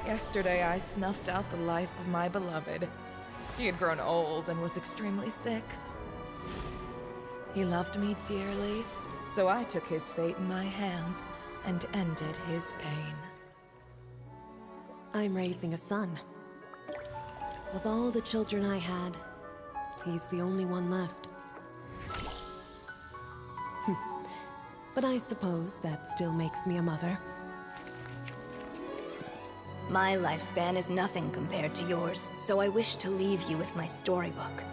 Yesterday, I snuffed out the life of my beloved. He had grown old and was extremely sick. He loved me dearly, so I took his fate in my hands and ended his pain. I'm raising a son. Of all the children I had, he's the only one left. But I suppose that still makes me a mother. My lifespan is nothing compared to yours, so I wish to leave you with my storybook.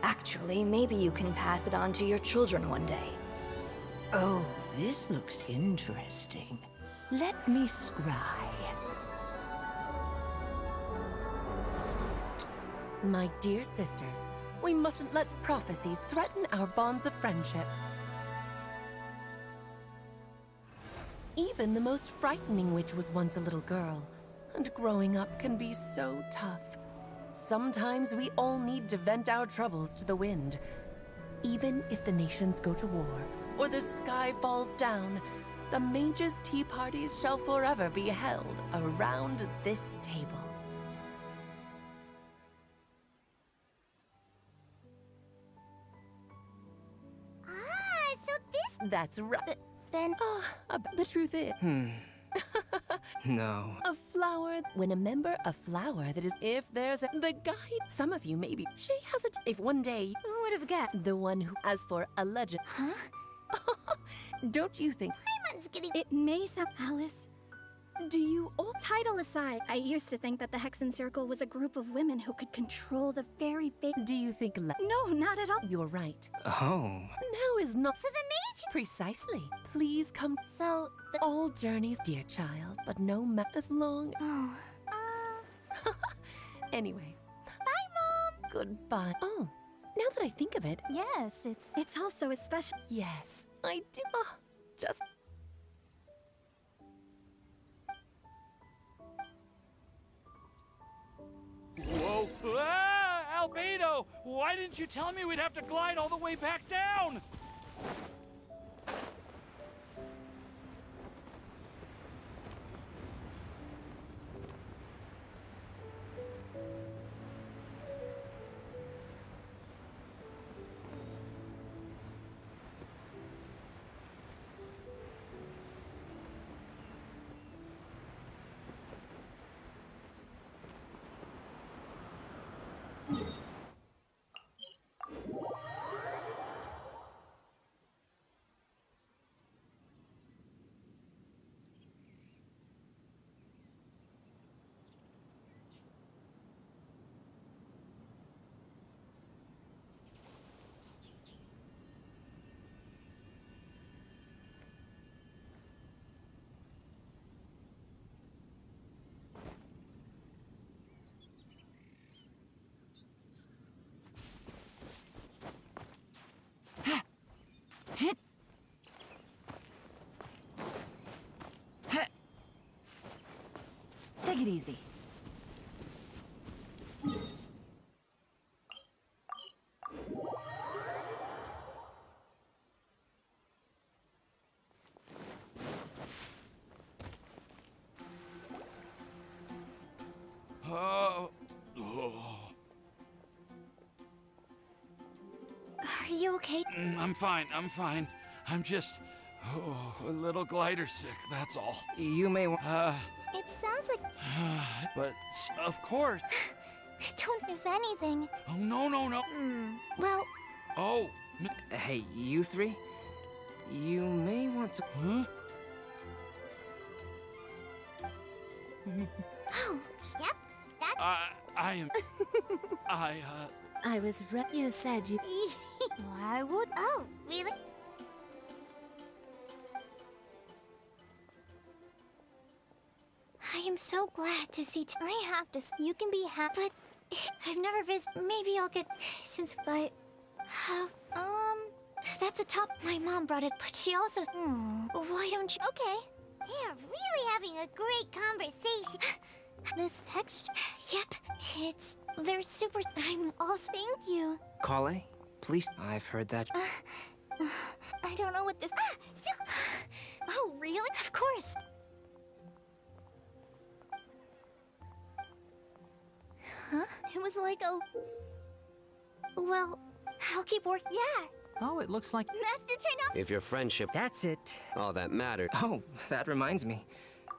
Actually, maybe you can pass it on to your children one day. Oh, this looks interesting. Let me scry. My dear sisters, we mustn't let prophecies threaten our bonds of friendship. Even the most frightening witch was once a little girl, and growing up can be so tough. Sometimes we all need to vent our troubles to the wind. Even if the nations go to war, or the sky falls down, the mages' tea parties shall forever be held around this table. So this... That's right. Then... The truth is... No. A flower. When a member, a flower that is... If there's a... The guide... Some of you maybe... She has a... If one day... Who would have guessed? The one who... As for a legend... Huh? Don't you think... Paimon's getting... It may sound... Alice, do you... Old title aside, I used to think that the Hexen Circle was a group of women who could control the very big... Do you think... No, not at all. You're right. Oh. Now is not... So the mage... Precisely. Please come... So, the... All journeys, dear child, but no as long... Oh. Anyway. Bye, Mom! Goodbye. Oh, now that I think of it... Yes, It's also a special... Yes, I do. Just... Whoa! Ah, Albedo! Why didn't you tell me we'd have to glide all the way back down? Take it easy. Are you okay? I'm fine, I'm fine. I'm just... a little glider sick, that's all. You may want... It sounds like... But, of course... Don't... If anything... Oh, no, no, no. Well... Oh... Hey, you three? You may want to... Huh? Oh, yep. That... I am... I was you said you... I would... Oh, really? I am so glad to see... I have to... You can be happy, but... I've never visited... Maybe I'll get... Since... But... How... That's a top... My mom brought it, but she also... Why don't you... Okay. They are really having a great conversation. This text... Yep. It's... They're super... I'm also... Thank you. Kale, please... I've heard that... I don't know what this... Oh, really? Of course. Huh? It was like a... Well, I'll keep working. Yeah. Oh, it looks like... Master Trainer! If your friendship... That's it. All that mattered. Oh, that reminds me.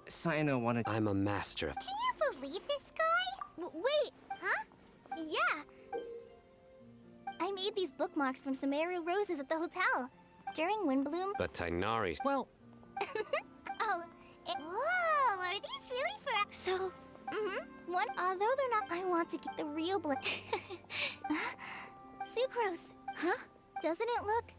Sayano wanted... I'm a master of... Can you believe this guy? Wait, huh? Yeah. I made these bookmarks from Sumeru roses at the hotel. During Windbloom... But Tainari's... Well... Oh, whoa, are these really for... So, One, although they're not, I want to get the real blood. Sucrose. Huh? Doesn't it look?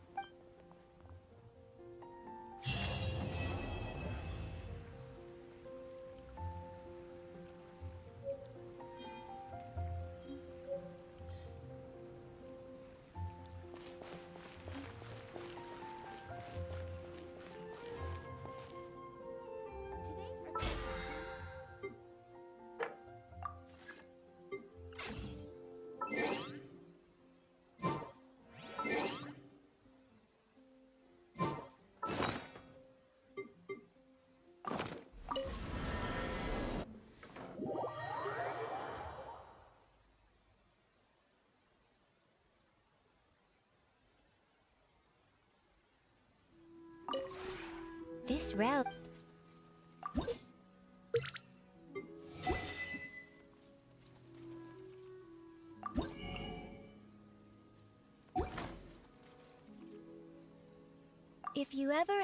This route. If you ever